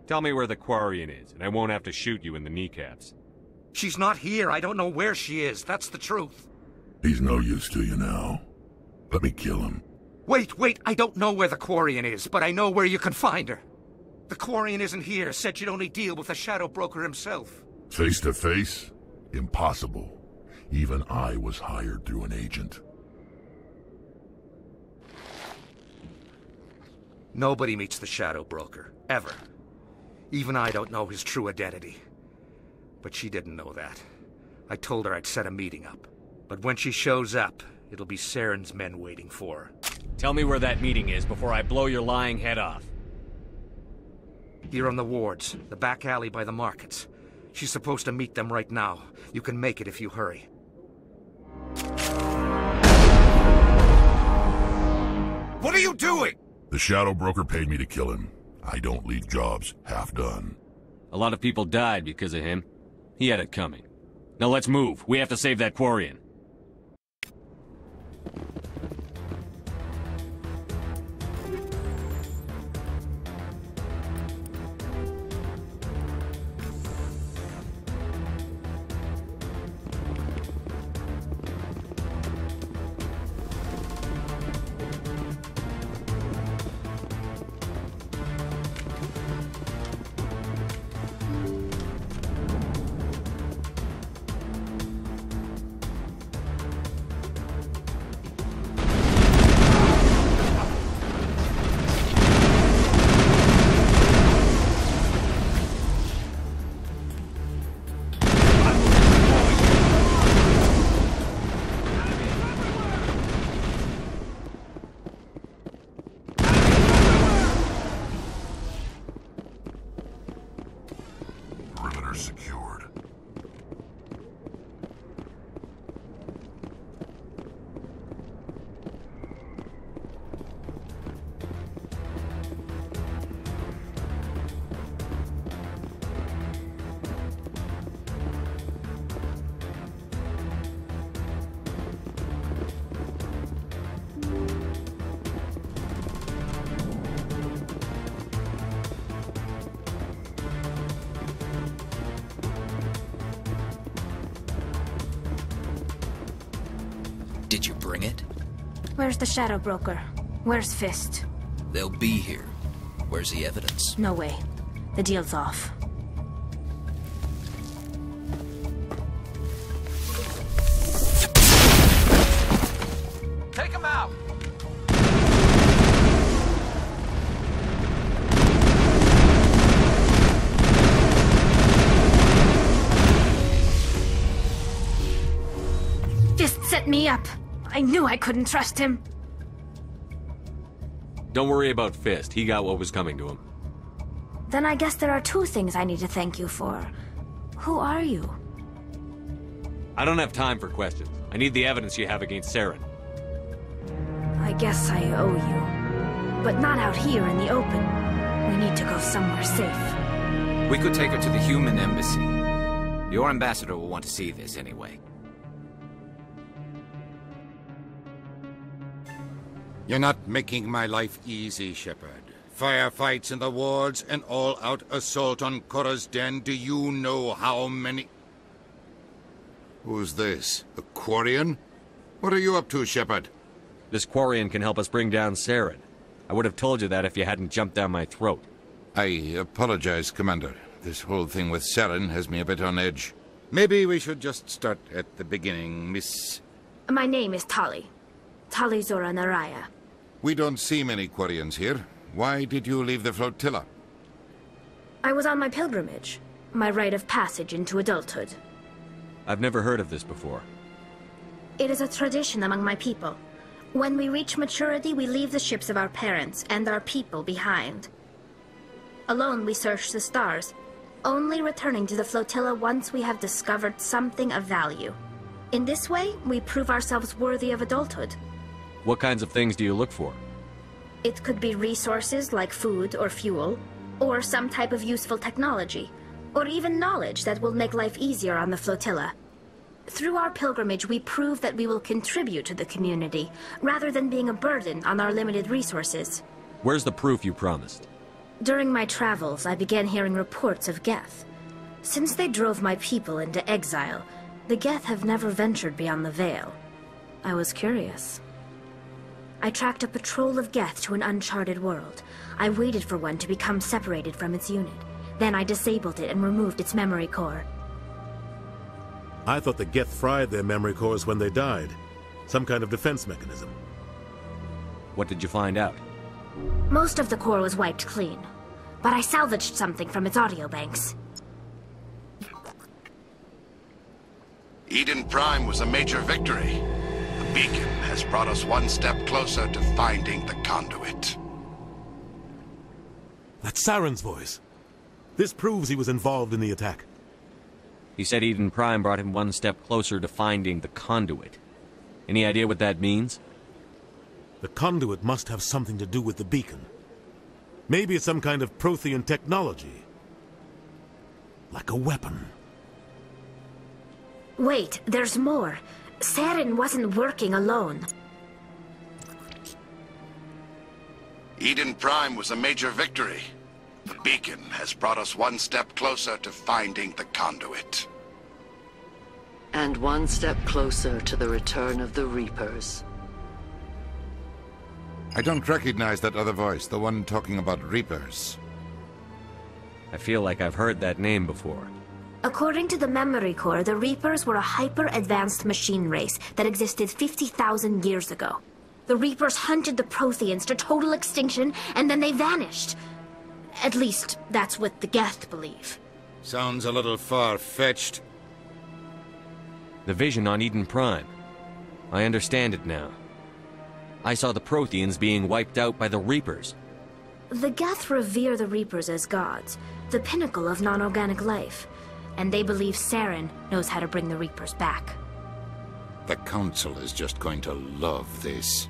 Tell me where the Quarian is, and I won't have to shoot you in the kneecaps. She's not here. I don't know where she is. That's the truth. He's no use to you now. Let me kill him. Wait! I don't know where the Quarian is, but I know where you can find her. The Quarian isn't here. Said you'd only deal with the Shadow Broker himself. Face to face? Impossible. Even I was hired through an agent. Nobody meets the Shadow Broker. Ever. Even I don't know his true identity. But she didn't know that. I told her I'd set a meeting up. But when she shows up, it'll be Saren's men waiting for her. Tell me where that meeting is before I blow your lying head off. Here on the wards, the back alley by the markets. She's supposed to meet them right now. You can make it if you hurry. What are you doing? The Shadow Broker paid me to kill him. I don't leave jobs half done. A lot of people died because of him. He had it coming. Now let's move. We have to save that Quarian. Secured. Did you bring it? Where's the Shadow Broker? Where's Fist? They'll be here. Where's the evidence? No way. The deal's off. Take him out! Fist set me up. I knew I couldn't trust him. Don't worry about Fist. He got what was coming to him. Then I guess there are two things I need to thank you for. Who are you? I don't have time for questions. I need the evidence you have against Saren. I guess I owe you. But not out here in the open. We need to go somewhere safe. We could take her to the human embassy. Your ambassador will want to see this anyway. You're not making my life easy, Shepard. Firefights in the wards, an all-out assault on Korra's den. Do you know how many... Who's this? A Quarian? What are you up to, Shepard? This Quarian can help us bring down Saren. I would have told you that if you hadn't jumped down my throat. I apologize, Commander. This whole thing with Saren has me a bit on edge. Maybe we should just start at the beginning, Miss... My name is Tali. Tali Zora Naraya. We don't see many Quarians here. Why did you leave the flotilla? I was on my pilgrimage. My rite of passage into adulthood. I've never heard of this before. It is a tradition among my people. When we reach maturity, we leave the ships of our parents and our people behind. Alone, we search the stars, only returning to the flotilla once we have discovered something of value. In this way, we prove ourselves worthy of adulthood. What kinds of things do you look for? It could be resources like food or fuel, or some type of useful technology, or even knowledge that will make life easier on the flotilla. Through our pilgrimage, we prove that we will contribute to the community, rather than being a burden on our limited resources. Where's the proof you promised? During my travels, I began hearing reports of Geth. Since they drove my people into exile, the Geth have never ventured beyond the Veil. I was curious. I tracked a patrol of Geth to an uncharted world. I waited for one to become separated from its unit. Then I disabled it and removed its memory core. I thought the Geth fried their memory cores when they died. Some kind of defense mechanism. What did you find out? Most of the core was wiped clean, but I salvaged something from its audio banks. Eden Prime was a major victory. The beacon has brought us one step closer to finding the conduit. That's Saren's voice. This proves he was involved in the attack. He said Eden Prime brought him one step closer to finding the conduit. Any idea what that means? The conduit must have something to do with the beacon. Maybe it's some kind of Prothean technology. Like a weapon. Wait, there's more. Saren wasn't working alone. Eden Prime was a major victory. The beacon has brought us one step closer to finding the conduit. And one step closer to the return of the Reapers. I don't recognize that other voice, the one talking about Reapers. I feel like I've heard that name before. According to the memory core, the Reapers were a hyper-advanced machine race that existed 50,000 years ago. The Reapers hunted the Protheans to total extinction, and then they vanished. At least, that's what the Geth believe. Sounds a little far-fetched. The vision on Eden Prime. I understand it now. I saw the Protheans being wiped out by the Reapers. The Geth revere the Reapers as gods, the pinnacle of non-organic life. And they believe Saren knows how to bring the Reapers back. The Council is just going to love this.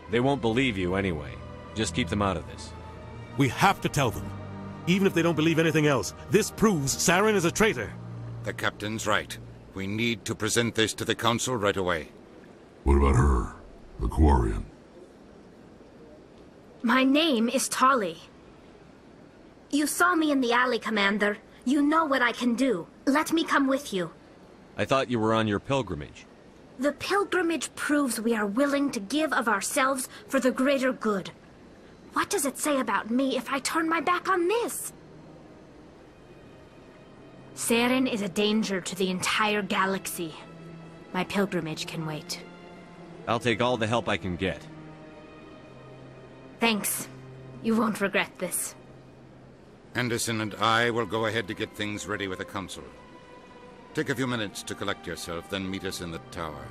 They won't believe you anyway. Just keep them out of this. We have to tell them. Even if they don't believe anything else, this proves Saren is a traitor. The Captain's right. We need to present this to the Council right away. What about her? The Quarian? My name is Tali. You saw me in the alley, Commander. You know what I can do. Let me come with you. I thought you were on your pilgrimage. The pilgrimage proves we are willing to give of ourselves for the greater good. What does it say about me if I turn my back on this? Saren is a danger to the entire galaxy. My pilgrimage can wait. I'll take all the help I can get. Thanks. You won't regret this. Anderson and I will go ahead to get things ready with the Council. Take a few minutes to collect yourself, then meet us in the tower.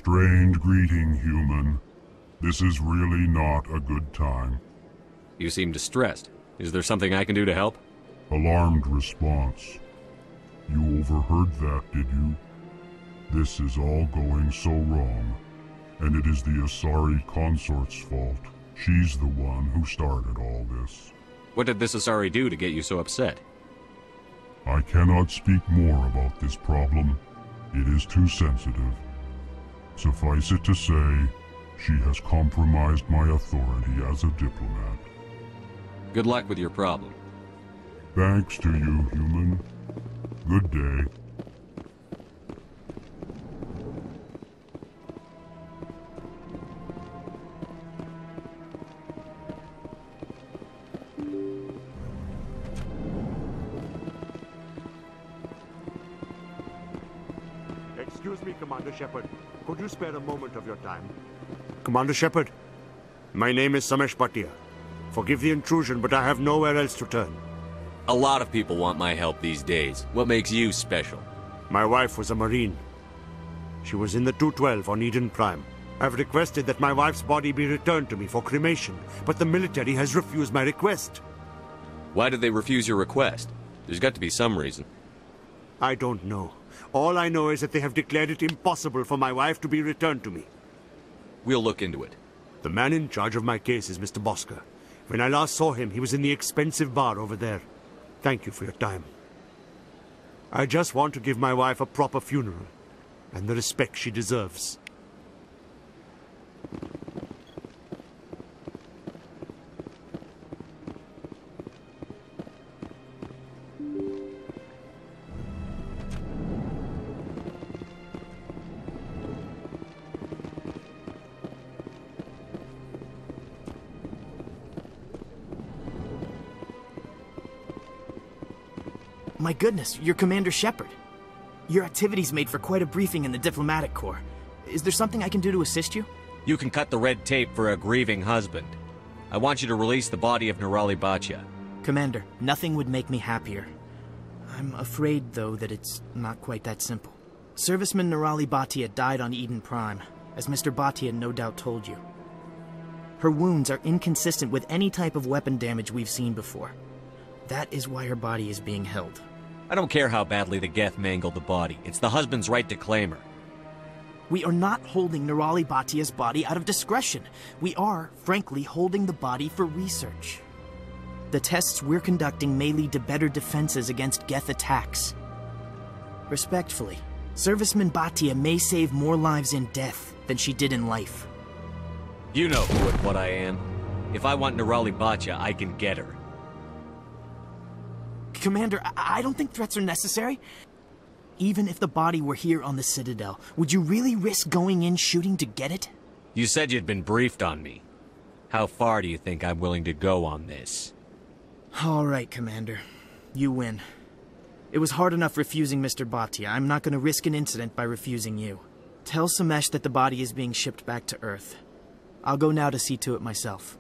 Strange greeting, human. This is really not a good time. You seem distressed. Is there something I can do to help? Alarmed response. You overheard that, did you? This is all going so wrong. And it is the Asari consort's fault. She's the one who started all this. What did this Asari do to get you so upset? I cannot speak more about this problem. It is too sensitive. Suffice it to say, she has compromised my authority as a diplomat. Good luck with your problem. Thanks to you, human. Good day. Excuse me, Commander Shepard. Could you spare a moment of your time? Commander Shepard, my name is Samesh Bhatia. Forgive the intrusion, but I have nowhere else to turn. A lot of people want my help these days. What makes you special? My wife was a Marine. She was in the 212 on Eden Prime. I've requested that my wife's body be returned to me for cremation, but the military has refused my request. Why did they refuse your request? There's got to be some reason. I don't know. All I know is that they have declared it impossible for my wife to be returned to me. We'll look into it. The man in charge of my case is Mr. Bosker. When I last saw him, he was in the expensive bar over there. Thank you for your time. I just want to give my wife a proper funeral, and the respect she deserves. My goodness, you're Commander Shepard. Your activities made for quite a briefing in the Diplomatic Corps. Is there something I can do to assist you? You can cut the red tape for a grieving husband. I want you to release the body of Nirali Bhatia. Commander, nothing would make me happier. I'm afraid, though, that it's not quite that simple. Serviceman Nirali Bhatia died on Eden Prime, as Mr. Bhatia no doubt told you. Her wounds are inconsistent with any type of weapon damage we've seen before. That is why her body is being held. I don't care how badly the Geth mangled the body. It's the husband's right to claim her. We are not holding Nirali Bhatia's body out of discretion. We are, frankly, holding the body for research. The tests we're conducting may lead to better defenses against Geth attacks. Respectfully, Serviceman Bhatia may save more lives in death than she did in life. You know who and what I am. If I want Nirali Bhatia, I can get her. Commander, I don't think threats are necessary. Even if the body were here on the Citadel, would you really risk going in shooting to get it? You said you'd been briefed on me. How far do you think I'm willing to go on this? All right, Commander. You win. It was hard enough refusing Mr. Bhatia. I'm not going to risk an incident by refusing you. Tell Samesh that the body is being shipped back to Earth. I'll go now to see to it myself.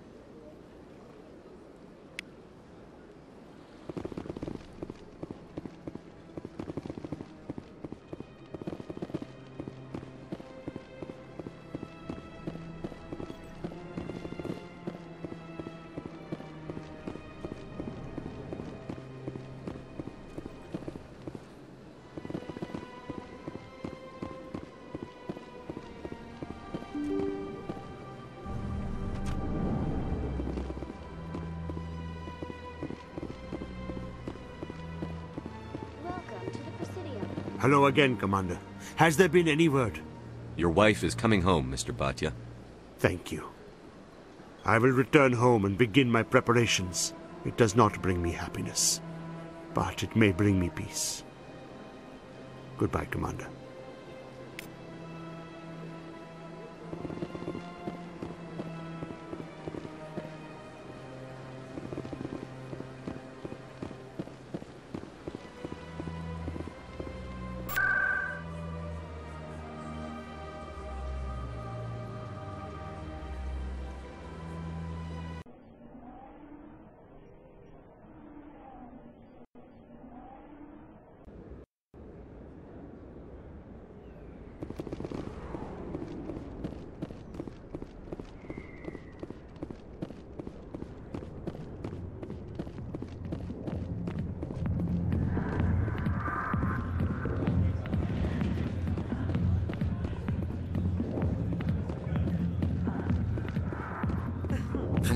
Hello again, Commander. Has there been any word? Your wife is coming home, Mr. Bhatia. Thank you. I will return home and begin my preparations. It does not bring me happiness, but it may bring me peace. Goodbye, Commander.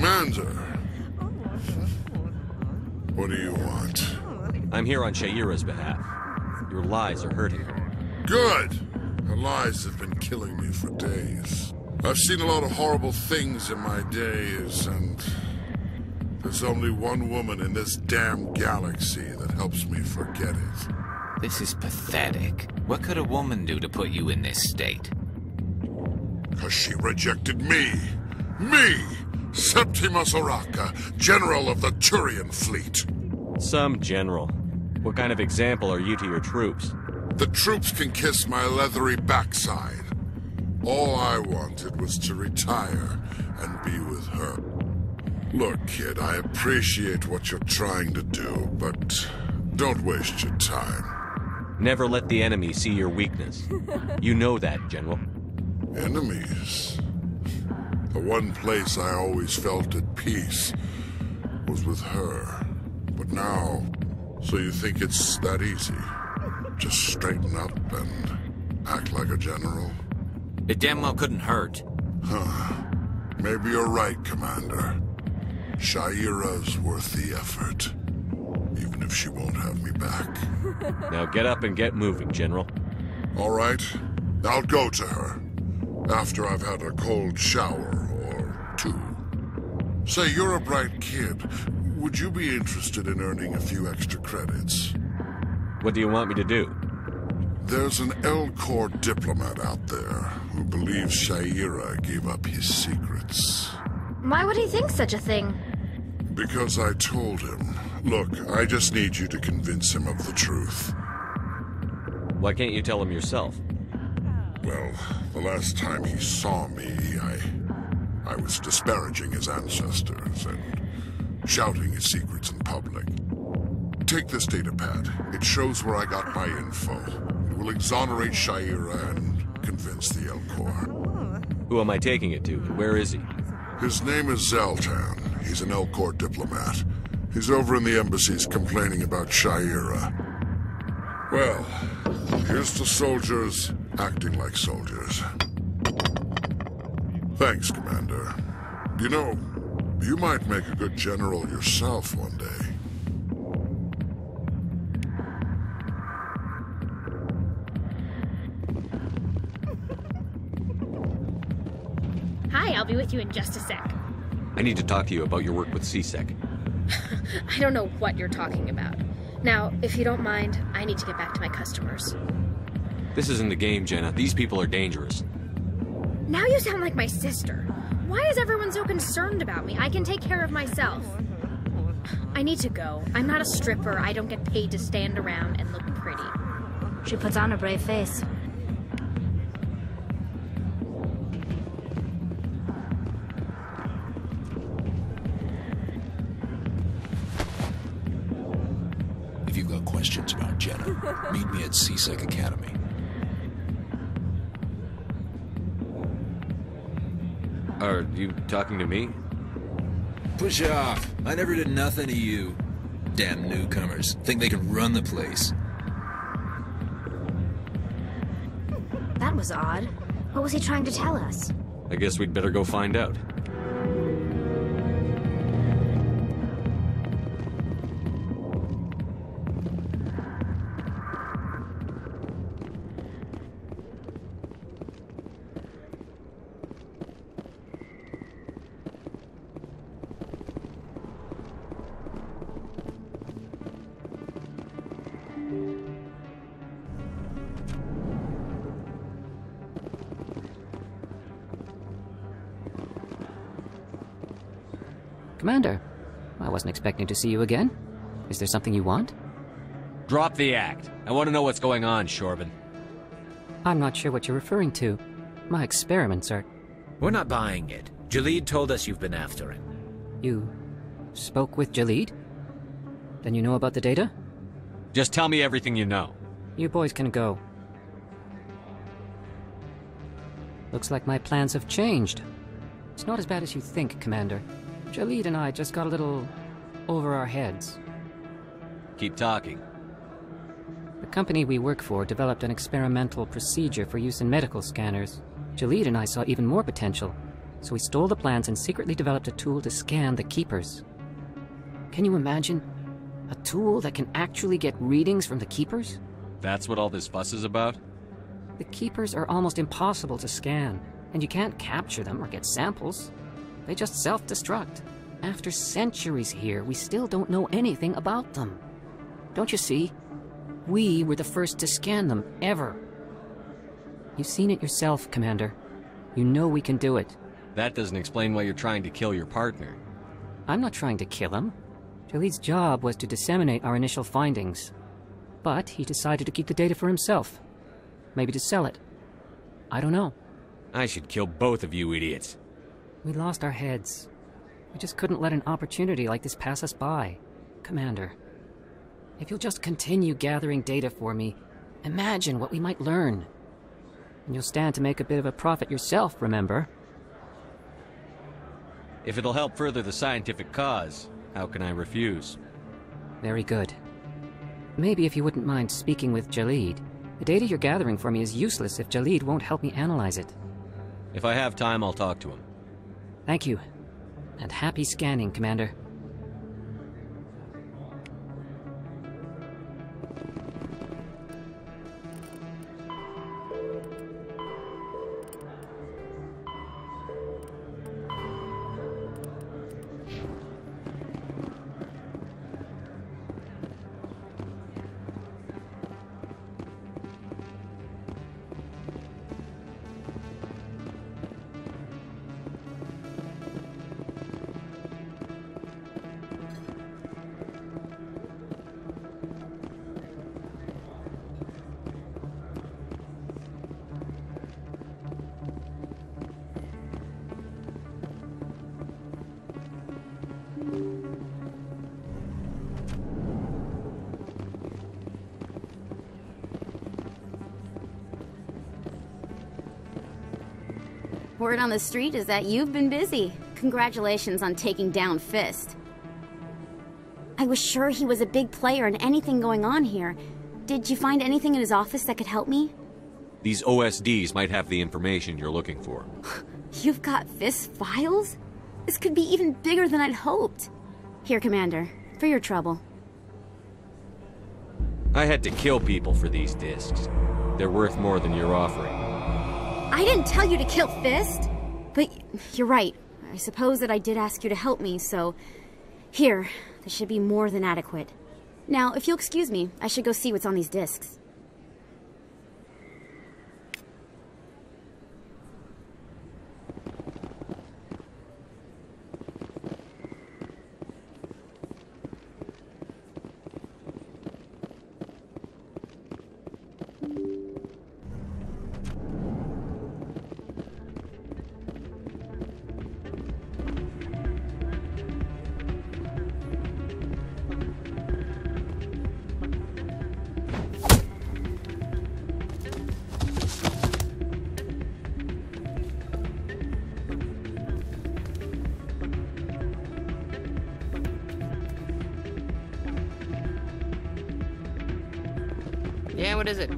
Commander! What do you want? I'm here on Sha'ira's behalf. Your lies are hurting her. Good! Her lies have been killing me for days. I've seen a lot of horrible things in my days, and there's only one woman in this damn galaxy that helps me forget it. This is pathetic. What could a woman do to put you in this state? Because she rejected me! Me! Septimus Oraka, General of the Turian Fleet. Some general. What kind of example are you to your troops? The troops can kiss my leathery backside. All I wanted was to retire and be with her. Look, kid, I appreciate what you're trying to do, but don't waste your time. Never let the enemy see your weakness. You know that, General. Enemies? The one place I always felt at peace was with her. But now, so you think it's that easy? Just straighten up and act like a general? It damn well couldn't hurt. Huh. Maybe you're right, Commander. Sha'ira's worth the effort. Even if she won't have me back. Now get up and get moving, General. All right. I'll go to her. After I've had a cold shower or two. Say, you're a bright kid. Would you be interested in earning a few extra credits? What do you want me to do? There's an Elcor diplomat out there who believes Sha'ira gave up his secrets. Why would he think such a thing? Because I told him. Look, I just need you to convince him of the truth. Why can't you tell him yourself? Well, the last time he saw me, I was disparaging his ancestors and shouting his secrets in public. Take this data pad. It shows where I got my info. It will exonerate Sha'ira and convince the Elcor. Who am I taking it to? Where is he? His name is Zaltan. He's an Elcor diplomat. He's over in the embassies complaining about Sha'ira. Well, here's to soldiers acting like soldiers. Thanks, Commander. You know, you might make a good general yourself one day. Hi, I'll be with you in just a sec. I need to talk to you about your work with C-Sec. I don't know what you're talking about. Now, if you don't mind, I need to get back to my customers. This isn't the game, Jenna. These people are dangerous. Now you sound like my sister. Why is everyone so concerned about me? I can take care of myself. I need to go. I'm not a stripper. I don't get paid to stand around and look pretty. She puts on a brave face. If you've got questions about Jenna, meet me at C-Sec Academy. Are you talking to me? Push off. I never did nothing to you. Damn newcomers. Think they can run the place. That was odd. What was he trying to tell us? I guess we'd better go find out. Commander, I wasn't expecting to see you again. Is there something you want? Drop the act. I want to know what's going on, Shorban. I'm not sure what you're referring to. My experiments are... We're not buying it. Jalid told us you've been after him. You spoke with Jalid? Then you know about the data? Just tell me everything you know. You boys can go. Looks like my plans have changed. It's not as bad as you think, Commander. Jalid and I just got a little over our heads. Keep talking. The company we work for developed an experimental procedure for use in medical scanners. Jalid and I saw even more potential, so we stole the plans and secretly developed a tool to scan the Keepers. Can you imagine? A tool that can actually get readings from the Keepers? That's what all this fuss is about? The Keepers are almost impossible to scan, and you can't capture them or get samples. They just self-destruct. After centuries here, we still don't know anything about them. Don't you see? We were the first to scan them, ever. You've seen it yourself, Commander. You know we can do it. That doesn't explain why you're trying to kill your partner. I'm not trying to kill him. Jalid's job was to disseminate our initial findings. But he decided to keep the data for himself. Maybe to sell it. I don't know. I should kill both of you idiots. We lost our heads. We just couldn't let an opportunity like this pass us by. Commander, if you'll just continue gathering data for me, imagine what we might learn. And you'll stand to make a bit of a profit yourself, remember? If it'll help further the scientific cause, how can I refuse? Very good. maybe if you wouldn't mind speaking with Jalid. The data you're gathering for me is useless if Jalid won't help me analyze it. If I have time, I'll talk to him. Thank you. And happy scanning, Commander. Word on the street is that you've been busy. Congratulations on taking down Fist. I was sure he was a big player in anything going on here. Did you find anything in his office that could help me? These OSDs might have the information you're looking for. You've got Fist's files? This could be even bigger than I'd hoped. Here, Commander, for your trouble. I had to kill people for these discs. They're worth more than you're offering. I didn't tell you to kill Fist! But you're right. I suppose that I did ask you to help me, so... Here, this should be more than adequate. Now, if you'll excuse me, I should go see what's on these discs. Yeah, what is it?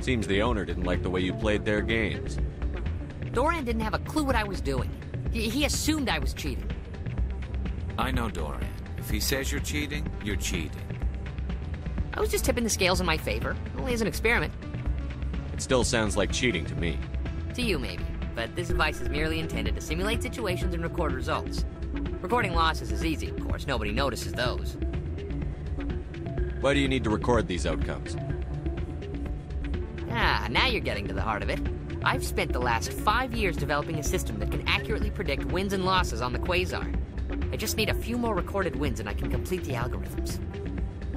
Seems the owner didn't like the way you played their games. Doran didn't have a clue what I was doing. He assumed I was cheating. I know Doran. If he says you're cheating, you're cheating. I was just tipping the scales in my favor, only as an experiment. It still sounds like cheating to me. To you, maybe. But this device is merely intended to simulate situations and record results. Recording losses is easy, of course. Nobody notices those. Why do you need to record these outcomes? Ah, now you're getting to the heart of it. I've spent the last 5 years developing a system that can accurately predict wins and losses on the Quasar. I just need a few more recorded wins and I can complete the algorithms.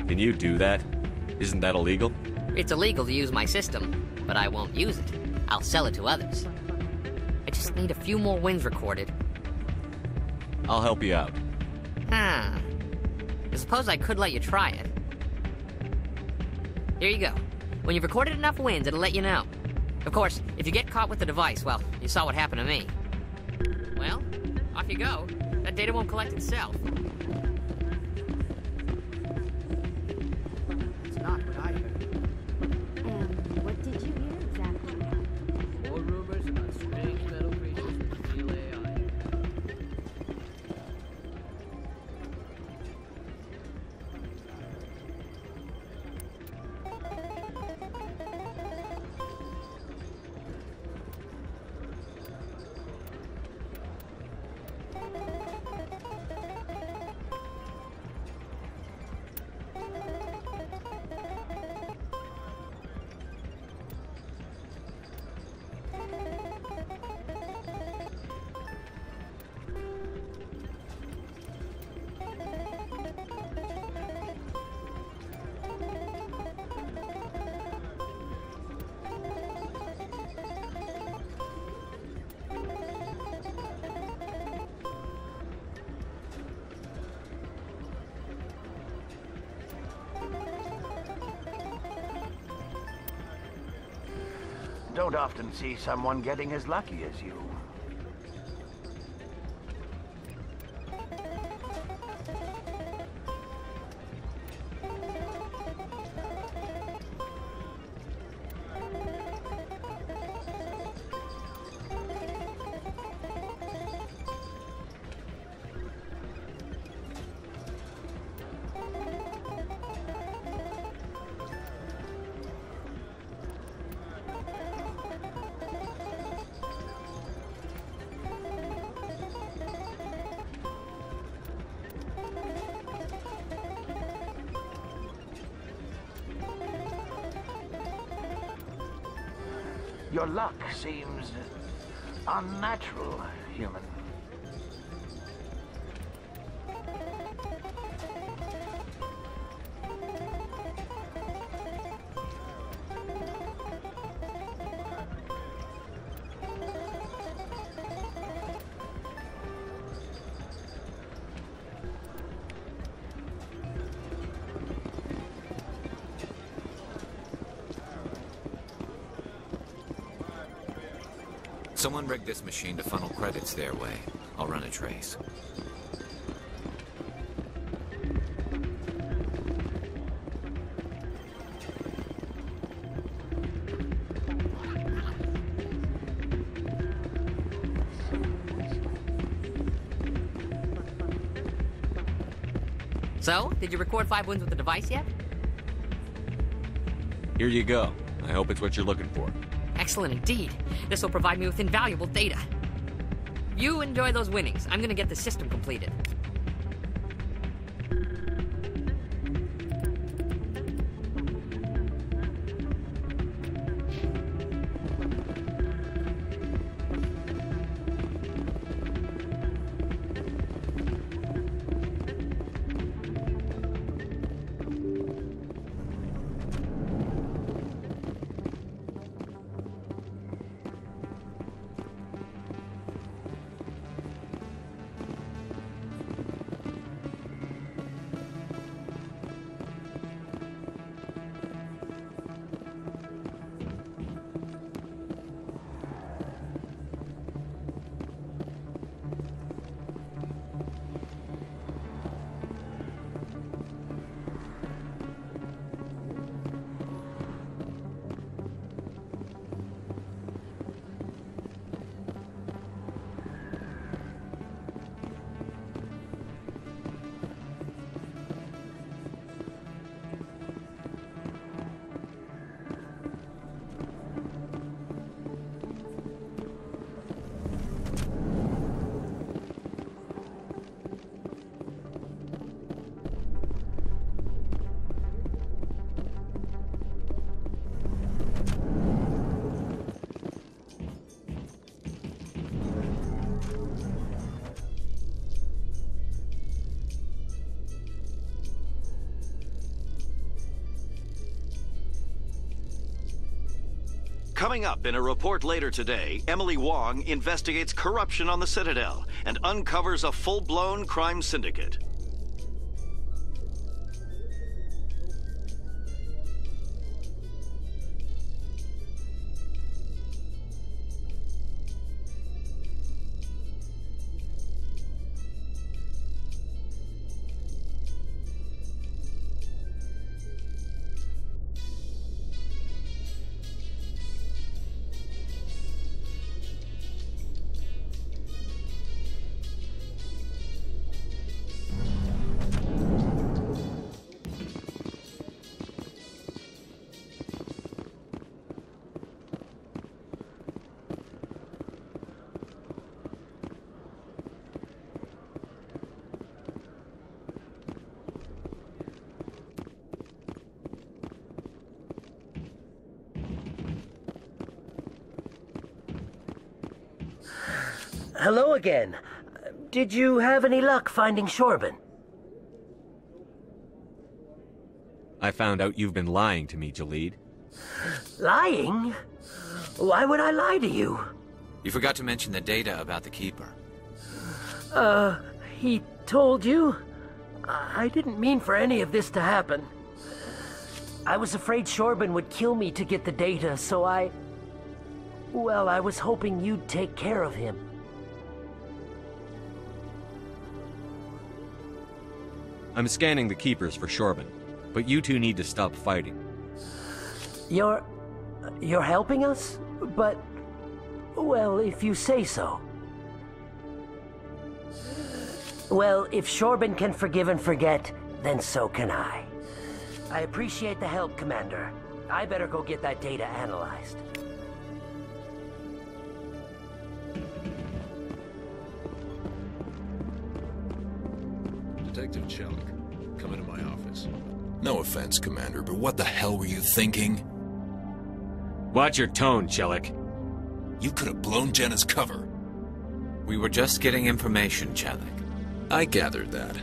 Can you do that? Isn't that illegal? It's illegal to use my system, but I won't use it. I'll sell it to others. I just need a few more wins recorded. I'll help you out. I suppose I could let you try it. Here you go. When you've recorded enough wins, it'll let you know. Of course, if you get caught with the device, well, you saw what happened to me. Well, off you go. That data won't collect itself. It's not what I heard. And what did you hear exactly? More rumors about strange metal creatures with real AI. Don't often see someone getting as lucky as you. Your luck seems unnatural, human. Someone rigged this machine to funnel credits their way. I'll run a trace. So, did you record 5 wins with the device yet? Here you go. I hope it's what you're looking for. Excellent indeed. This will provide me with invaluable data. You enjoy those winnings. I'm gonna get the system completed. Coming up in a report later today, Emily Wong investigates corruption on the Citadel and uncovers a full-blown crime syndicate. Hello again. Did you have any luck finding Shorben? I found out you've been lying to me, Jaleed. Lying? Why would I lie to you? You forgot to mention the data about the Keeper. He told you? I didn't mean for any of this to happen. I was afraid Shorben would kill me to get the data, so well, I was hoping you'd take care of him. I'm scanning the Keepers for Shorben, but you two need to stop fighting. You're helping us? But, well, if you say so. Well, if Shorben can forgive and forget, then so can I. I appreciate the help, Commander. I better go get that data analyzed. Detective Chelik, come into my office. No offense, Commander, but what the hell were you thinking? Watch your tone, Chelik. You could have blown Jenna's cover. We were just getting information, Chelik. I gathered that.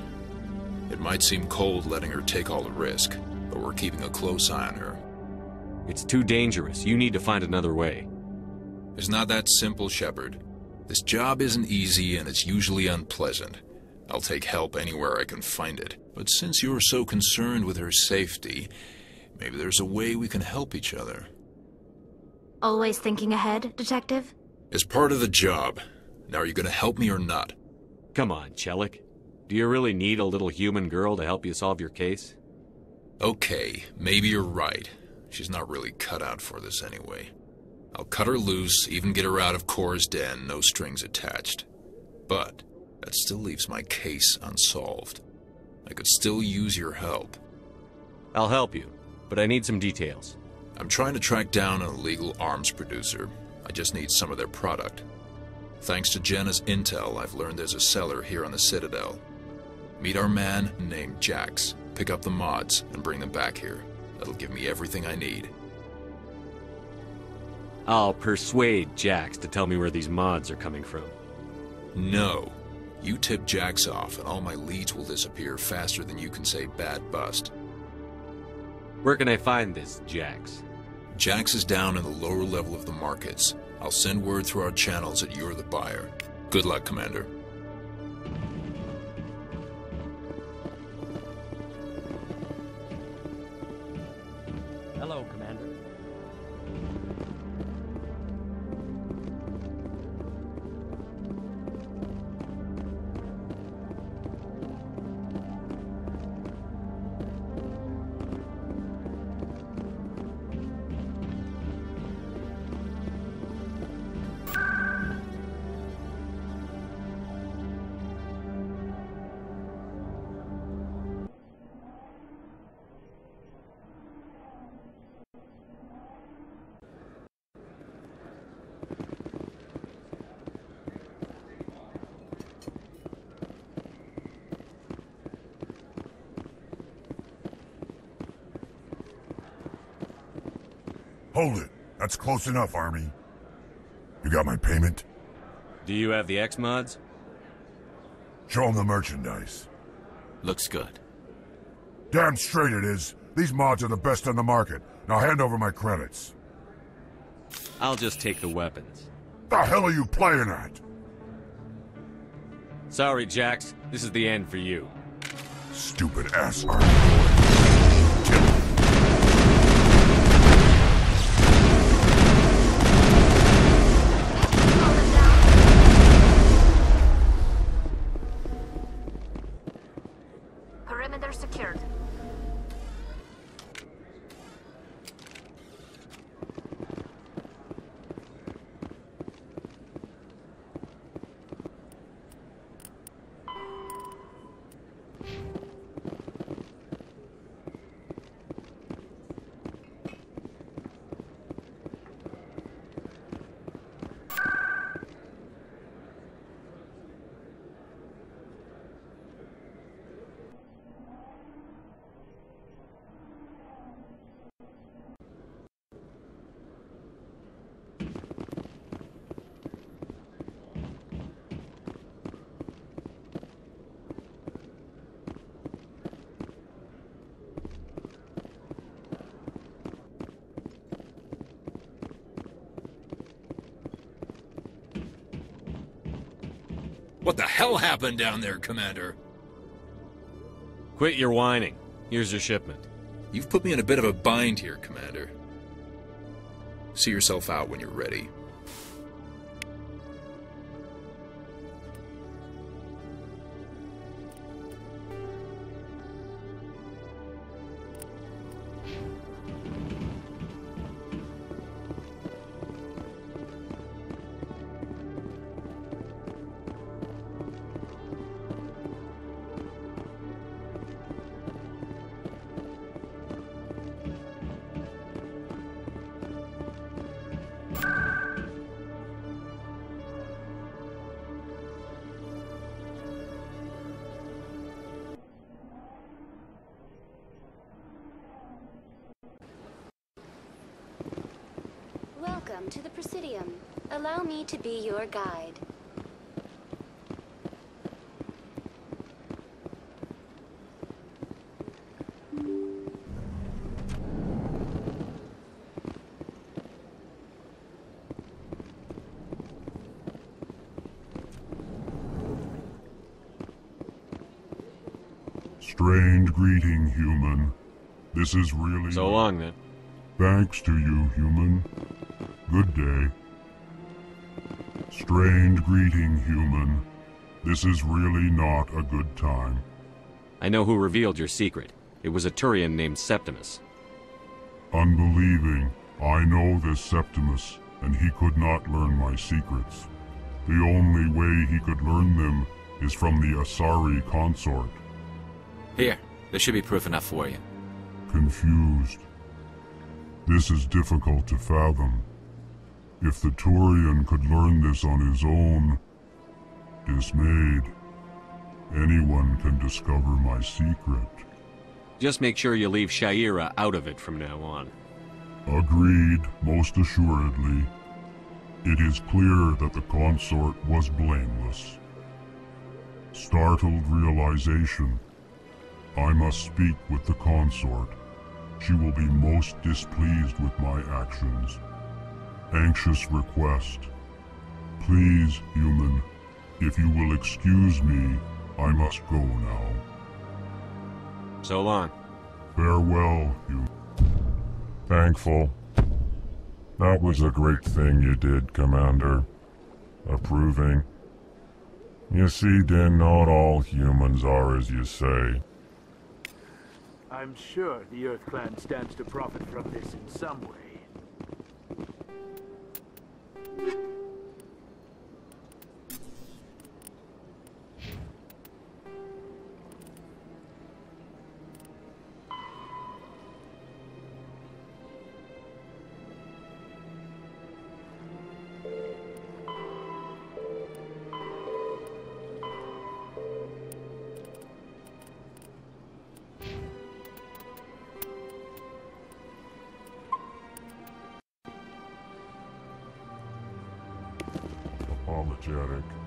It might seem cold letting her take all the risk, but we're keeping a close eye on her. It's too dangerous. You need to find another way. It's not that simple, Shepard. This job isn't easy and it's usually unpleasant. I'll take help anywhere I can find it. But since you're so concerned with her safety, maybe there's a way we can help each other. Always thinking ahead, Detective? As part of the job. Now, are you going to help me or not? Come on, Chelik. Do you really need a little human girl to help you solve your case? Okay, maybe you're right. She's not really cut out for this anyway. I'll cut her loose, even get her out of Cora's den, no strings attached. But that still leaves my case unsolved. I could still use your help. I'll help you, but I need some details. I'm trying to track down an illegal arms producer. I just need some of their product. Thanks to Jenna's intel, I've learned there's a seller here on the Citadel. Meet our man named Jax, pick up the mods, and bring them back here. That'll give me everything I need. I'll persuade Jax to tell me where these mods are coming from. No. You tip Jax off, and all my leads will disappear faster than you can say bad bust. Where can I find this Jax? Jax is down in the lower level of the markets. I'll send word through our channels that you're the buyer. Good luck, Commander. Hello, Commander. Hold it. That's close enough, Army. You got my payment? Do you have the X-mods? Show them the merchandise. Looks good. Damn straight it is. These mods are the best on the market. Now hand over my credits. I'll just take the weapons. The hell are you playing at? Sorry, Jax. This is the end for you. Stupid ass Army. Perimeter secured. What the hell happened down there, Commander? Quit your whining. Here's your shipment. You've put me in a bit of a bind here, Commander. See yourself out when you're ready. Welcome to the Presidium. Allow me to be your guide. Strange greeting, human. This is really... So long, then. Thanks to you, human. Good day. Strange greeting, human. This is really not a good time. I know who revealed your secret. It was a Turian named Septimus. Unbelieving. I know this Septimus, and he could not learn my secrets. The only way he could learn them is from the Asari consort. Here, there should be proof enough for you. Confused. This is difficult to fathom. If the Turian could learn this on his own, dismayed, anyone can discover my secret. Just make sure you leave Sha'ira out of it from now on. Agreed, most assuredly. It is clear that the consort was blameless. Startled realization. I must speak with the consort. She will be most displeased with my actions. Anxious request. Please, human, if you will excuse me, I must go now. So long. Farewell, human. Thankful. That was a great thing you did, Commander. Approving. You see, Din, not all humans are as you say. I'm sure the Earth Clan stands to profit from this in some way. Apologetic.